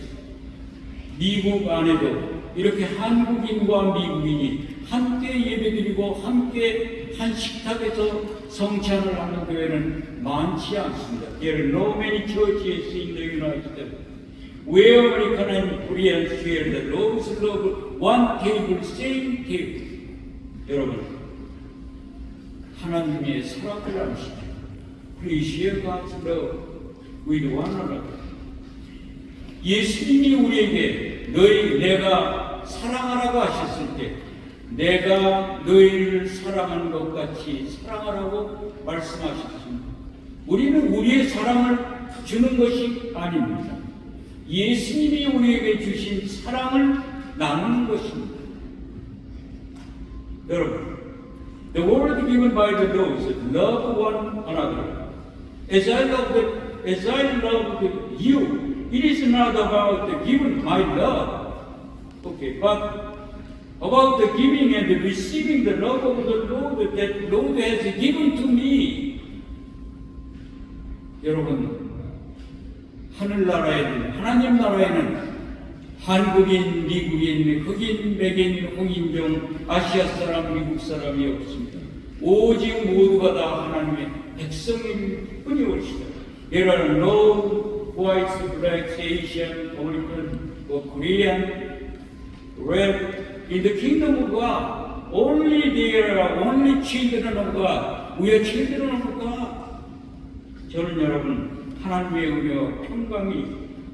미국 안에도 이렇게 한국인과 미국인이 함께 예배드리고 함께 한 식탁에서 성찬을 하는 교회는 많지 않습니다. There are no many churches in the United States where American and Koreans share the Lord's love, one table, same table. 여러분, 하나님의 사랑을 암시켜. Please share God's love with one another. 예수님이 우리에게 내가 사랑하라고 하셨을 때 내가 너희를 사랑하는 것 같이 사랑하라고 말씀하셨습니다. 우리는 우리의 사랑을 주는 것이 아닙니다. 예수님이 우리에게 주신 사랑을 나누는 것입니다. 여러분, the word given by the Lord is love one another. As I loved you, it is not about giving my love, okay, but about the giving and the receiving the love of the Lord that Lord has given to me. 여러분, 하늘나라에는, 하나님 나라에는 한국인, 미국인, 흑인, 백인, 홍인종, 아시아 사람, 미국 사람이 없습니다. 오직 모두가 다 하나님의 백성일 뿐이 옳시다. There are no whites, blacks, Asian, American, or Korean, red. In the kingdom of God, only there are only children of God. We are children of God. 저는 여러분 하나님의 은혜와 평강이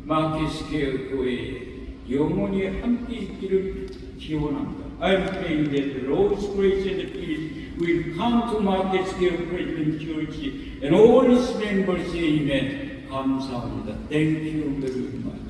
마켓스퀘어 교회에 영원히 함께 있기를 기원합니다. I am praying that the Lord's grace and peace will come to Marketsquare Presbyterian Church and all its members. Amen. 감사합니다. Thank you very much.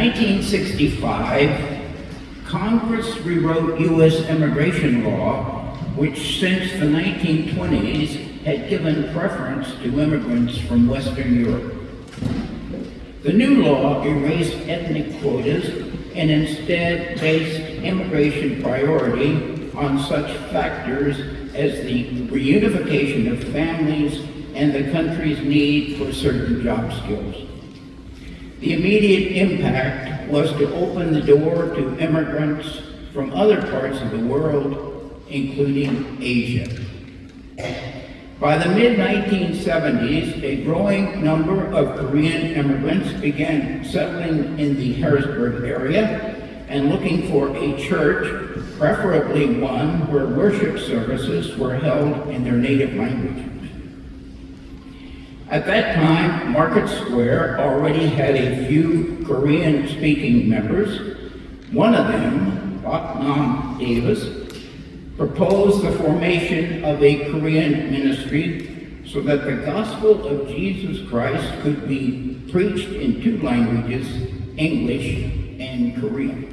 1965, Congress rewrote U.S. immigration law, which since the 1920s had given preference to immigrants from Western Europe. The new law erased ethnic quotas and instead based immigration priority on such factors as the reunification of families and the country's need for certain job skills. The immediate impact was to open the door to immigrants from other parts of the world, including Asia. By the mid-1970s, a growing number of Korean immigrants began settling in the Harrisburg area and looking for a church, preferably one where worship services were held in their native language. At that time, Market Square already had a few Korean-speaking members. One of them, Bak Nam Davis, proposed the formation of a Korean ministry so that the gospel of Jesus Christ could be preached in two languages, English and Korean.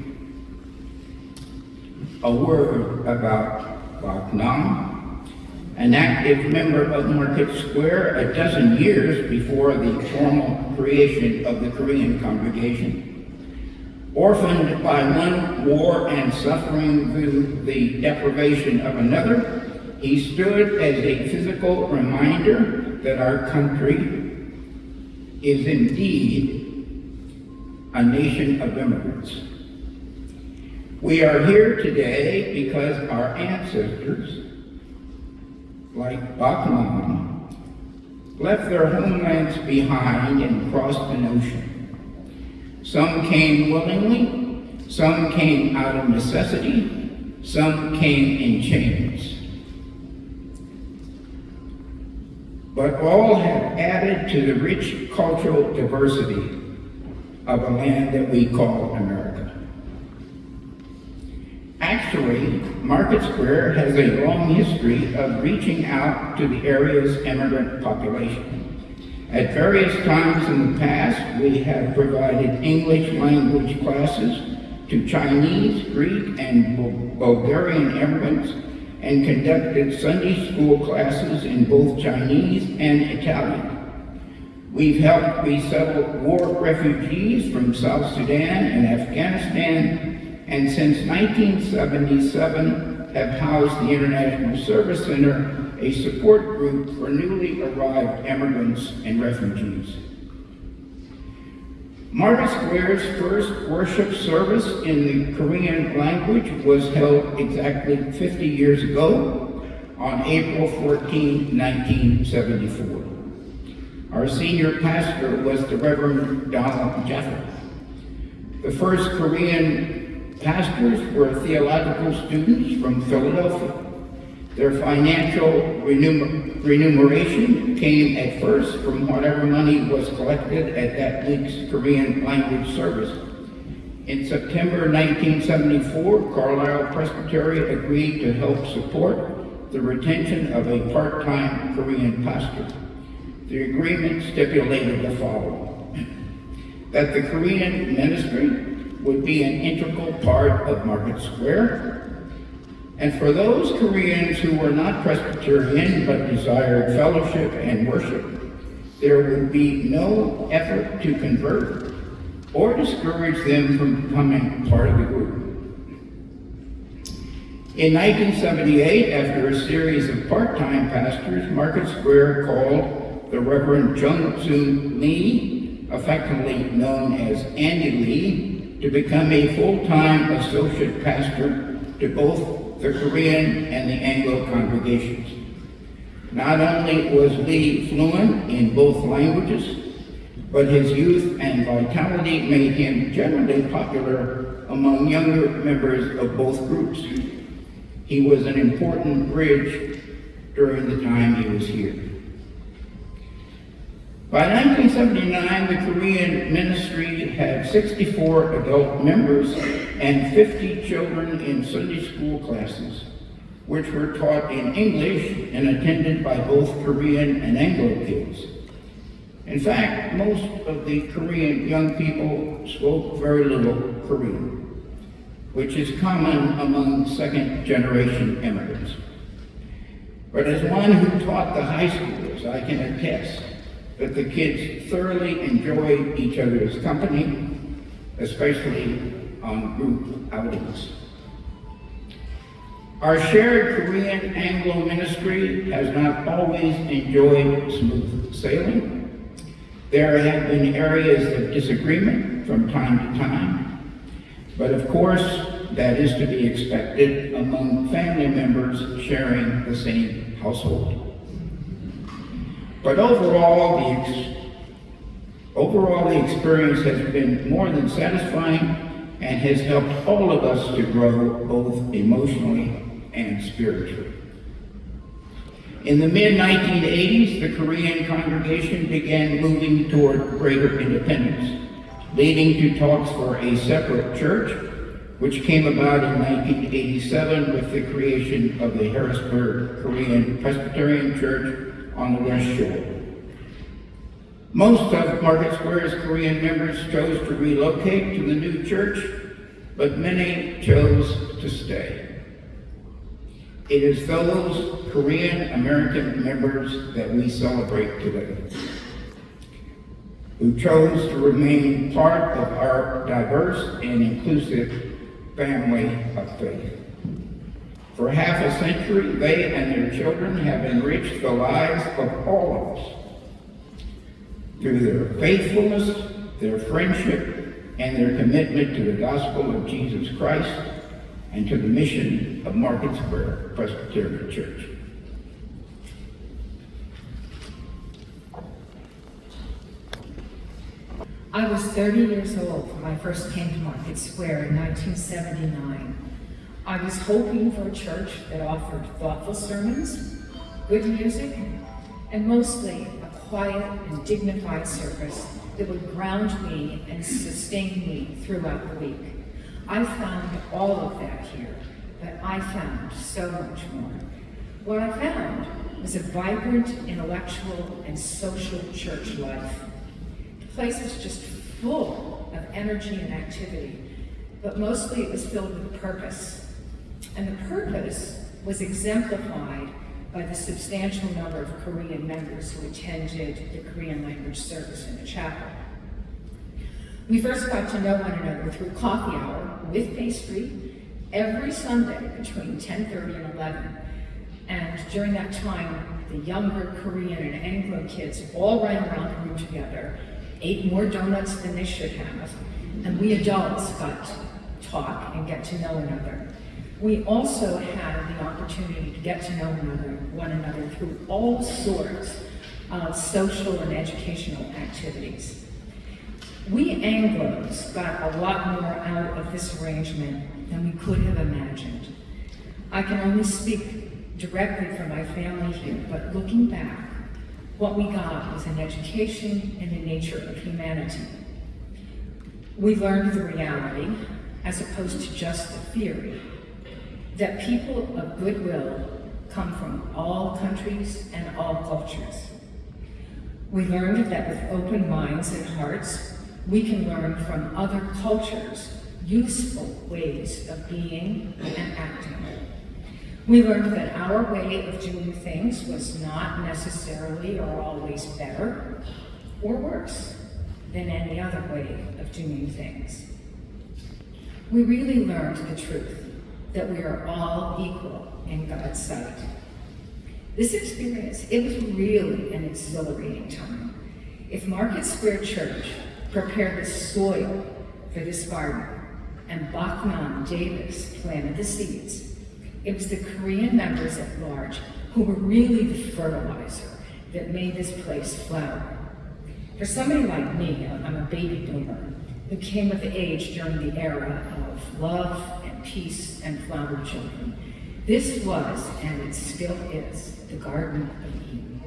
A word about Bak Nam, an active member of Market Square a dozen years before the formal creation of the Korean congregation. Orphaned by one war and suffering through the deprivation of another, he stood as a physical reminder that our country is indeed a nation of immigrants. We are here today because our ancestors, like Bak Nam, left their homelands behind and crossed an ocean. Some came willingly, some came out of necessity, some came in chains. But all have added to the rich cultural diversity of a land that we call America. Actually, Market Square has a long history of reaching out to the area's immigrant population. At various times in the past, we have provided English language classes to Chinese, Greek, and Bulgarian immigrants, and conducted Sunday school classes in both Chinese and Italian. We've helped resettle war refugees from South Sudan and Afghanistan, and since 1977 have housed the International Service Center, a support group for newly arrived immigrants and refugees. Market Square's first worship service in the Korean language was held exactly 50 years ago on April 14, 1974. Our senior pastor was the Reverend Donald Jaffa. The first Korean pastors were theological students from Philadelphia. Their financial remuneration came at first from whatever money was collected at that week's Korean language service. In September 1974, Carlisle Presbytery agreed to help support the retention of a part-time Korean pastor. The agreement stipulated the following: that the Korean ministry would be an integral part of Market Square, and for those Koreans who were not Presbyterian but desired fellowship and worship, there would be no effort to convert or discourage them from becoming part of the group. In 1978, after a series of part-time pastors, Market Square called the Reverend Jung Soon Lee, affectionately known as Andy Lee, to become a full-time associate pastor to both the Korean and the Anglo congregations. Not only was Lee fluent in both languages, but his youth and vitality made him generally popular among younger members of both groups. He was an important bridge during the time he was here. By 1979, the Korean ministry had 64 adult members and 50 children in Sunday school classes, which were taught in English and attended by both Korean and Anglo kids. In fact, most of the Korean young people spoke very little Korean, which is common among second-generation immigrants. But as one who taught the high schoolers, I can attest that the kids thoroughly enjoyed each other's company, especially on group outings. Our shared Korean Anglo ministry has not always enjoyed smooth sailing. There have been areas of disagreement from time to time, but of course, that is to be expected among family members sharing the same household. But overall, the experience has been more than satisfying and has helped all of us to grow both emotionally and spiritually. In the mid-1980s, the Korean congregation began moving toward greater independence, leading to talks for a separate church, which came about in 1987 with the creation of the Harrisburg Korean Presbyterian Church on the West Shore. Most of Market Square's Korean members chose to relocate to the new church, but many chose to stay. It is those Korean American members that we celebrate today, who chose to remain part of our diverse and inclusive family of faith. For half a century, they and their children have enriched the lives of all of us through their faithfulness, their friendship, and their commitment to the gospel of Jesus Christ and to the mission of Market Square Presbyterian Church.
I was 30 years old when I first came to Market Square in 1979. I was hoping for a church that offered thoughtful sermons, good music, and mostly a quiet and dignified service that would ground me and sustain me throughout the week. I found all of that here, but I found so much more. What I found was a vibrant intellectual and social church life. The place was just full of energy and activity, but mostly it was filled with purpose. And the purpose was exemplified by the substantial number of Korean members who attended the Korean language service in the chapel. We first got to know one another through coffee hour with pastry every Sunday between 10:30 and 11. And during that time, the younger Korean and Anglo kids all ran around the room together, ate more donuts than they should have, and we adults got to talk and get to know one another. We also had the opportunity to get to know one another through all sorts of social and educational activities. We Anglos got a lot more out of this arrangement than we could have imagined. I can only speak directly for my family here, but looking back, what we got was an education in the nature of humanity. We learned the reality, as opposed to just the theory, that people of goodwill come from all countries and all cultures. We learned that with open minds and hearts, we can learn from other cultures useful ways of being and acting. We learned that our way of doing things was not necessarily or always better or worse than any other way of doing things. We really learned the truth that we are all equal in God's sight. This experience, it was really an exhilarating time. If Market Square Church prepared the soil for this garden and Boknan Davis planted the seeds, it was the Korean members at large who were really the fertilizer that made this place flower. For somebody like me, I'm a baby boomer, who came of age during the era of love and peace and flower children. This was, and it still is, the Garden of Eden.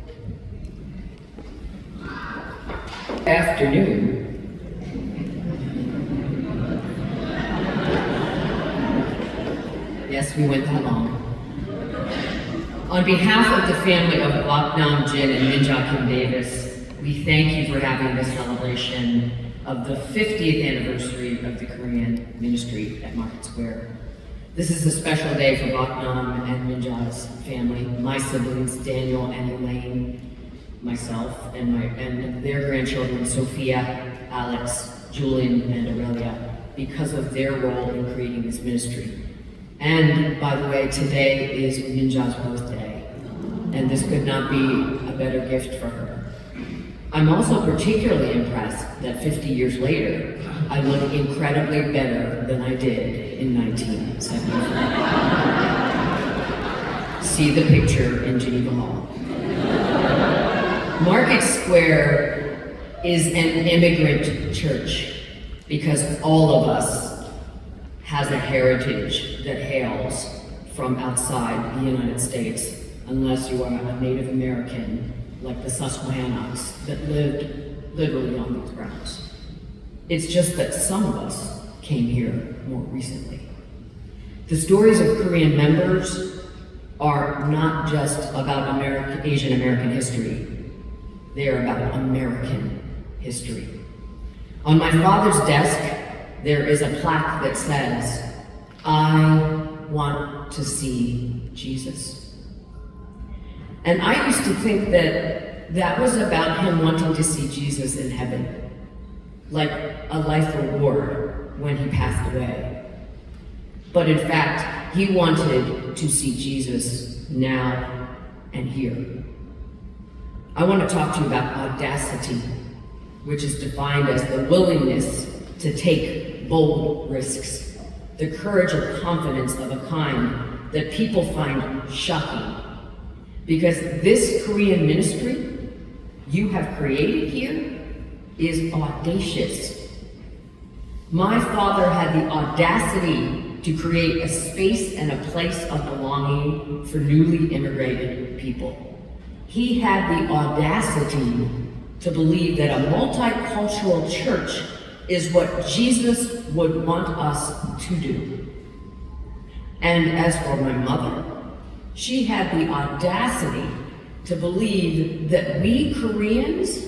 Afternoon. Yes, we went that long. On behalf of the family of Boknan Jin and Min Kim Davis, we thank you for having this celebration of the 50th anniversary of the Korean ministry at Market Square. This is a special day for Baknam and Minja's family, my siblings, Daniel and Elaine, myself, and their grandchildren, Sophia, Alex, Julian, and Aurelia, because of their role in creating this ministry. And by the way, today is Minja's birthday, and this could not be a better gift for her. I'm also particularly impressed that 50 years later, I look incredibly better than I did in 1974. See the picture in Geneva Hall. Market Square is an immigrant church because all of us has a heritage that hails from outside the United States, unless you are a Native American like the Susquehannocks that lived literally on these grounds. It's just that some of us came here more recently. The stories of Korean members are not just about Asian American history, they are about American history. On my father's desk, there is a plaque that says, "I want to see Jesus." And I used to think that was about him wanting to see Jesus in heaven, like a life reward when he passed away. But in fact, he wanted to see Jesus now and here. I want to talk to you about audacity, which is defined as the willingness to take bold risks, the courage or confidence of a kind that people find shocking. Because this Korean ministry you have created here is audacious. My father had the audacity to create a space and a place of belonging for newly immigrated people. He had the audacity to believe that a multicultural church is what Jesus would want us to do. And as for my mother, she had the audacity to believe that we Koreans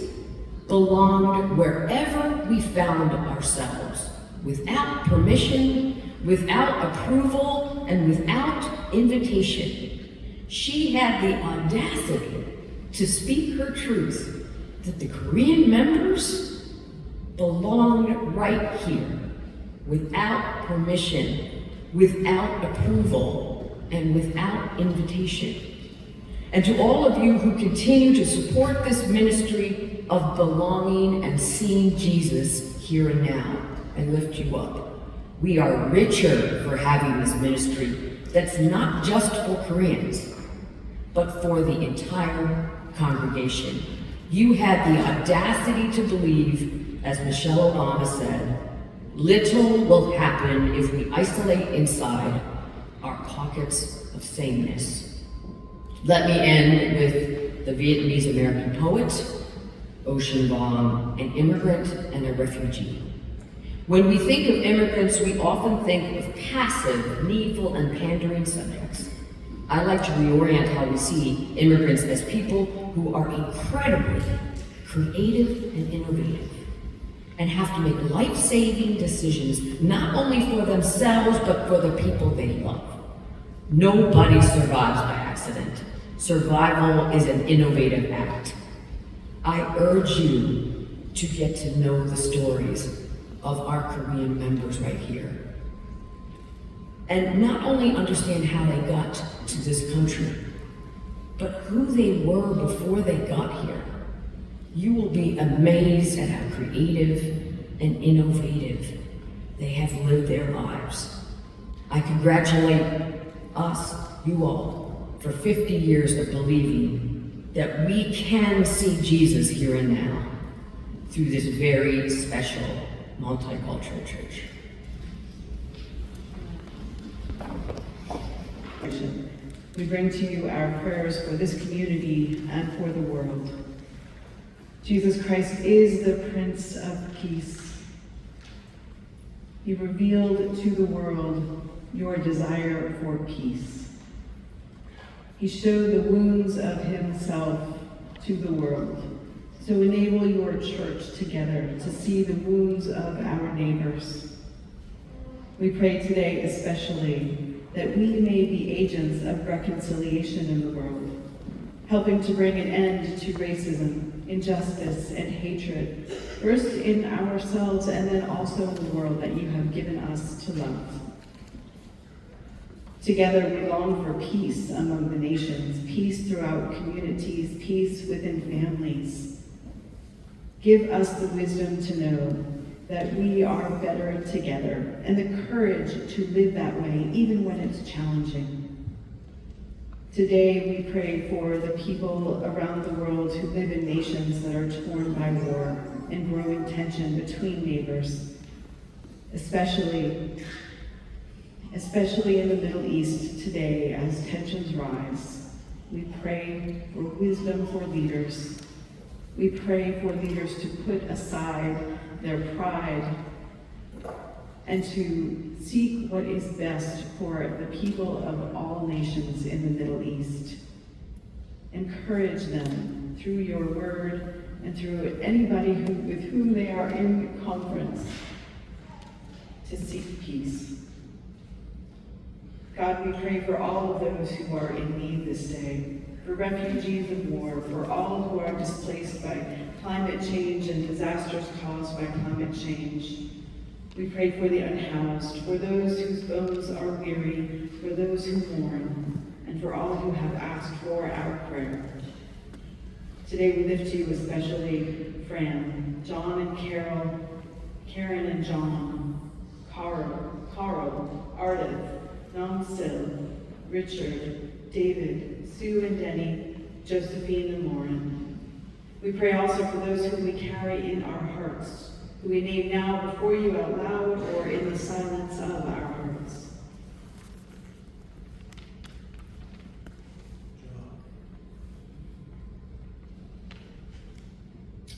belonged wherever we found ourselves, without permission, without approval, and without invitation. She had the audacity to speak her truth that the Korean members belonged right here, without permission, without approval, and without invitation. And to all of you who continue to support this ministry of belonging and seeing Jesus here and now, I lift you up. We are richer for having this ministry that's not just for Koreans, but for the entire congregation. You had the audacity to believe, as Michelle Obama said, little will happen if we isolate inside our pockets of sameness. Let me end with the Vietnamese American poet, Ocean Vuong, an immigrant and a refugee. When we think of immigrants, we often think of passive, needful, and pandering subjects. I like to reorient how we see immigrants as people who are incredibly creative and innovative, and have to make life-saving decisions, not only for themselves, but for the people they love. Nobody survives by accident. Survival is an innovative act. I urge you to get to know the stories of our Korean members right here. And not only understand how they got to this country, but who they were before they got here. You will be amazed at how creative and innovative they have lived their lives. I congratulate us, you all, for 50 years of believing that we can see Jesus here and now through this very special multicultural church.
We bring to you our prayers for this community and for the world. Jesus Christ is the Prince of Peace. He revealed to the world your desire for peace. He showed the wounds of himself to the world So enable your church together to see the wounds of our neighbors. We pray today especially that we may be agents of reconciliation in the world, helping to bring an end to racism, injustice, and hatred, first in ourselves and then also in the world that you have given us to love. Together we long for peace among the nations, peace throughout communities, peace within families. Give us the wisdom to know that we are better together and the courage to live that way even when it's challenging. Today we pray for the people around the world who live in nations that are torn by war and growing tension between neighbors, especially in the Middle East today as tensions rise. We pray for wisdom for leaders. We pray for leaders to put aside their pride and to seek what is best for the people of all nations in the Middle East. Encourage them through your word and through anybody with whom they are in conference to seek peace. God, we pray for all of those who are in need this day, for refugees of war, for all who are displaced by climate change and disasters caused by climate change. We pray for the unhoused, for those whose bones are weary, for those who mourn, and for all who have asked for our prayer. Today we lift to you especially Fran, John and Carol, Karen and John, Carl, Ardith, Namsil, Richard, David, Sue and Denny, Josephine and Lauren. We pray also for those whom we carry in our hearts, who we name now before you out loud or in the silence of our hearts.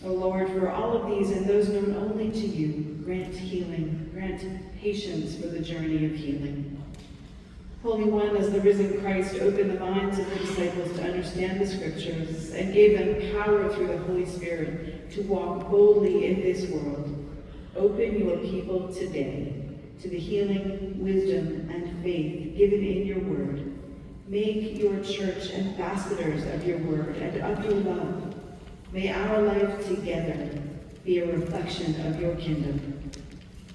O Lord, for all of these and those known only to you, grant healing, grant patience for the journey of healing. Holy One, as the risen Christ opened the minds of the disciples to understand the Scriptures and gave them power through the Holy Spirit to walk boldly in this world, open your people today to the healing, wisdom, and faith given in your word. Make your church ambassadors of your word and of your love. May our life together be a reflection of your kingdom.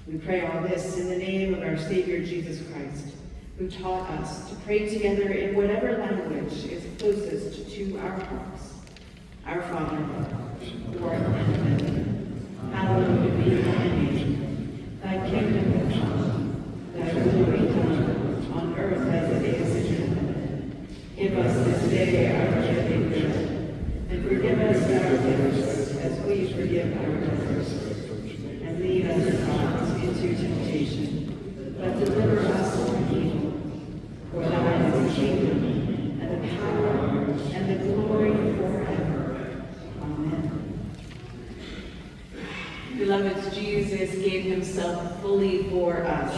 We pray all this in the name of our Savior Jesus Christ, who taught us to pray together in whatever language is closest to our hearts. Our Father, who art in heaven, hallowed be thy name. Thy kingdom come, thy will be done, on earth as it is in heaven. Give us this day our daily bread, and forgive us our debts as we forgive our debtors. And lead us not into temptation, but deliver us from evil. For thine is the kingdom, and the power, and the glory forever. Amen. Beloved, Jesus gave himself fully for us.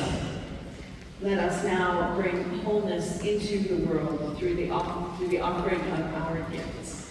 Let us now bring wholeness into the world through the offering of our gifts.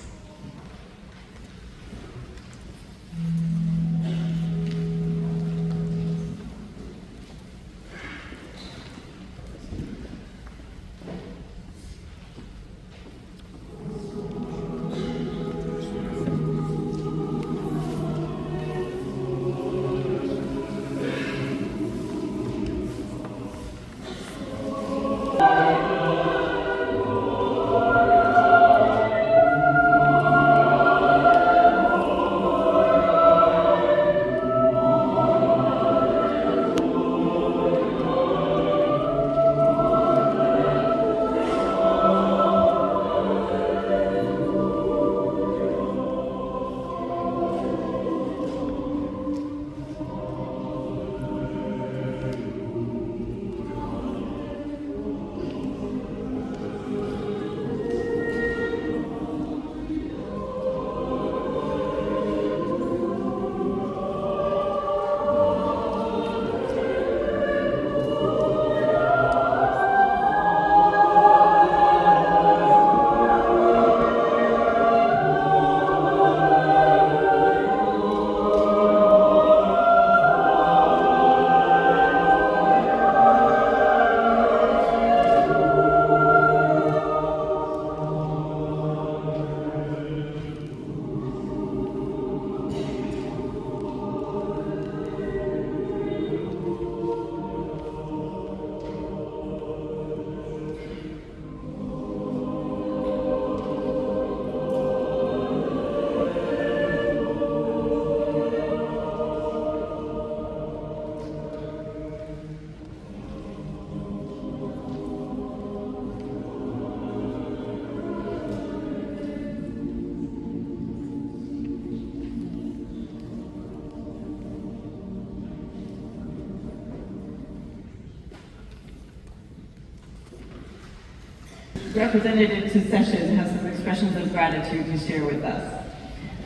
Representative to Sessions has some expressions of gratitude to share with us.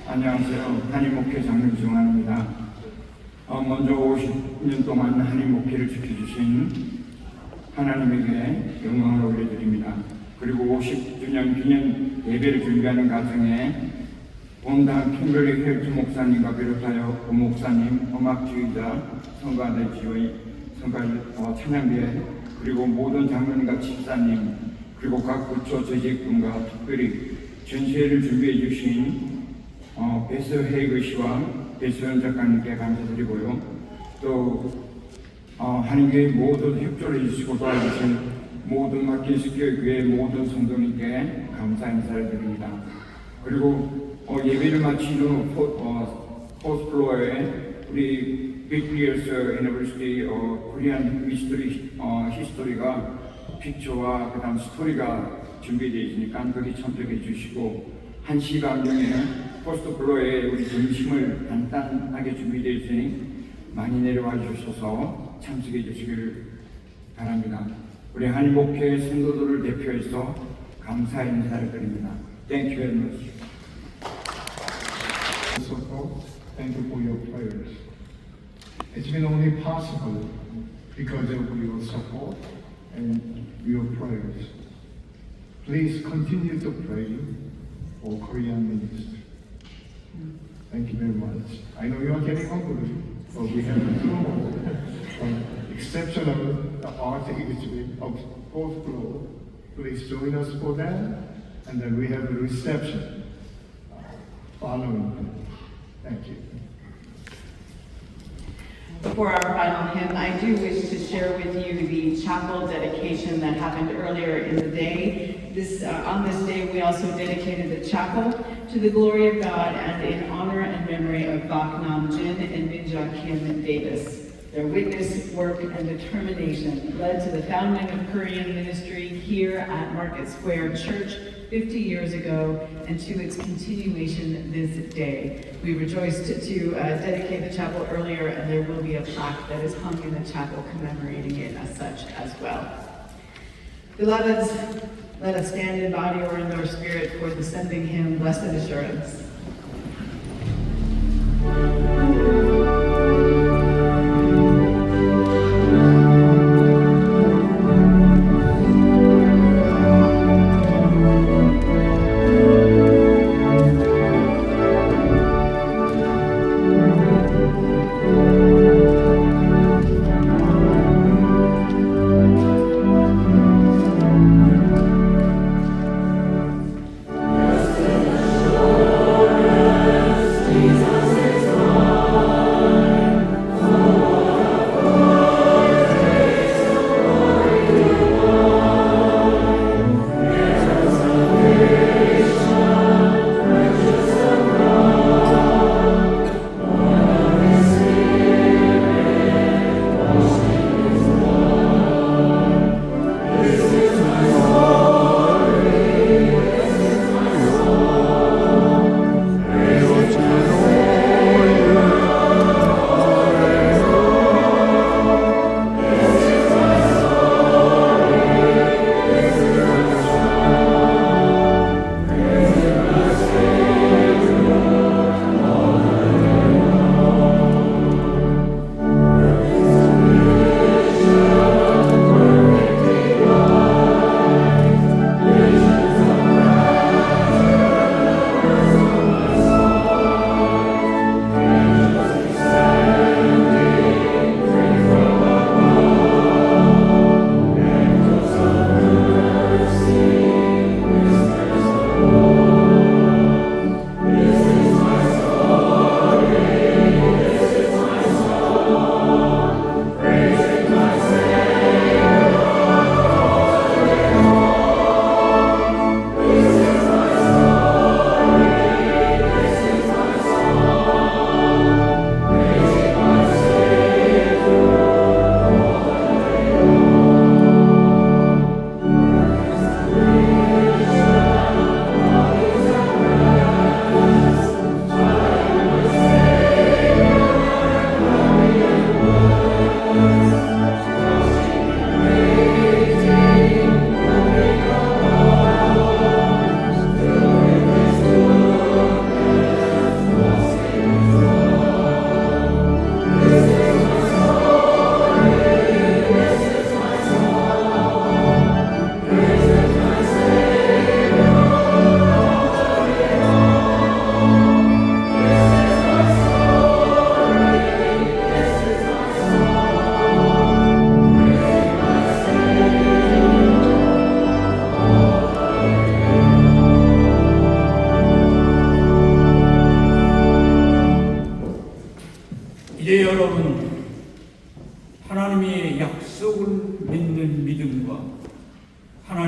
안녕하세요. 한인 목회 장로 이종환입니다. 먼저 50년 동안 한인 목회를 지켜주신 하나님에게 영광을 올려드립니다. 그리고 50주년 기념 예배를 준비하는 과정에 본당 킴berly 헬트 목사님과 비롯하여 고 목사님, 음악주의자, 성가대지의 찬양대, 그리고 모든 장로님과 집사님, 그리고 각 부처 재직분과 특별히 전시회를 준비해 주신 베스 헤이그 씨와 배수연 작가님께 감사드리고요. 또 한인교회 모든 협조를 해주시고 도와주신 모든 마키스교회 모든 성도님께 감사 인사를 드립니다. 그리고 예배를 마친 후 포스플로어에 우리 빅리어스 애니버시티 코리안 히스토리가 픽처와 그다음 스토리가 준비되어 있으니까 거기 참석해 주시고 1시 반경에 포스트플로어에 우리 점심을 간단하게 준비되어 있으니 많이 내려와 주셔서 참석해 주시기를 바랍니다. 우리 한인 목회 성도들을 대표해서 감사 인사를 드립니다. Thank you very much.
Support. Thank you for your prayers. It's been only possible because of your support and your prayers. Please continue to pray for Korean ministry. Thank you very much. I know you are getting hungry, but we have exceptional art exhibit of fourth floor. Please join us for that, and then we have a reception following. Thank you.
Before our final hymn, I do wish to share with you the chapel dedication that happened earlier in the day. On this day, we also dedicated the chapel to the glory of God and in honor and memory of Bak Nam Jin and Minja Kim Davis. Their witness, work, and determination led to the founding of Korean ministry here at Market Square Church 50 years ago and to its continuation this day. We rejoiced to dedicate the chapel earlier, and there will be a plaque that is hung in the chapel commemorating it as such as well. Beloveds, let us stand in body or in our spirit for the sending hymn, Blessed Assurance.
Blessed assurance.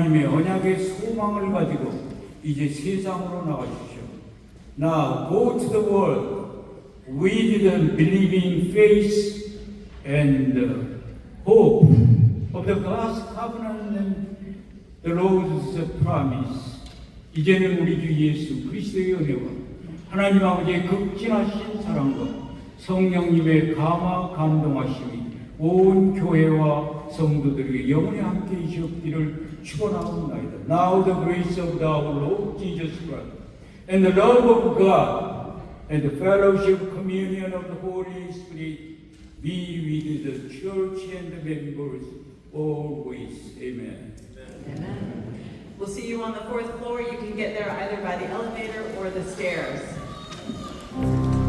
하나님의 언약의 소망을 가지고 이제 세상으로 나가십시오. Now go to the world with the believing faith and hope of the God's covenant and the Lord's promise. 이제는 우리 주 예수 그리스도의 은혜와 하나님 아버지의 극진하신 사랑과 성령님의 감화 감동하심이 온 교회와 성도들에게 영원히 함께 계시옵기를 축원하옵나이다. Now the grace of our Lord Jesus Christ and the love of God and the fellowship communion of the Holy Spirit be with the church and the members always. Amen.
Amen. We'll see you on the 4th floor. You can get there either by the elevator or the stairs.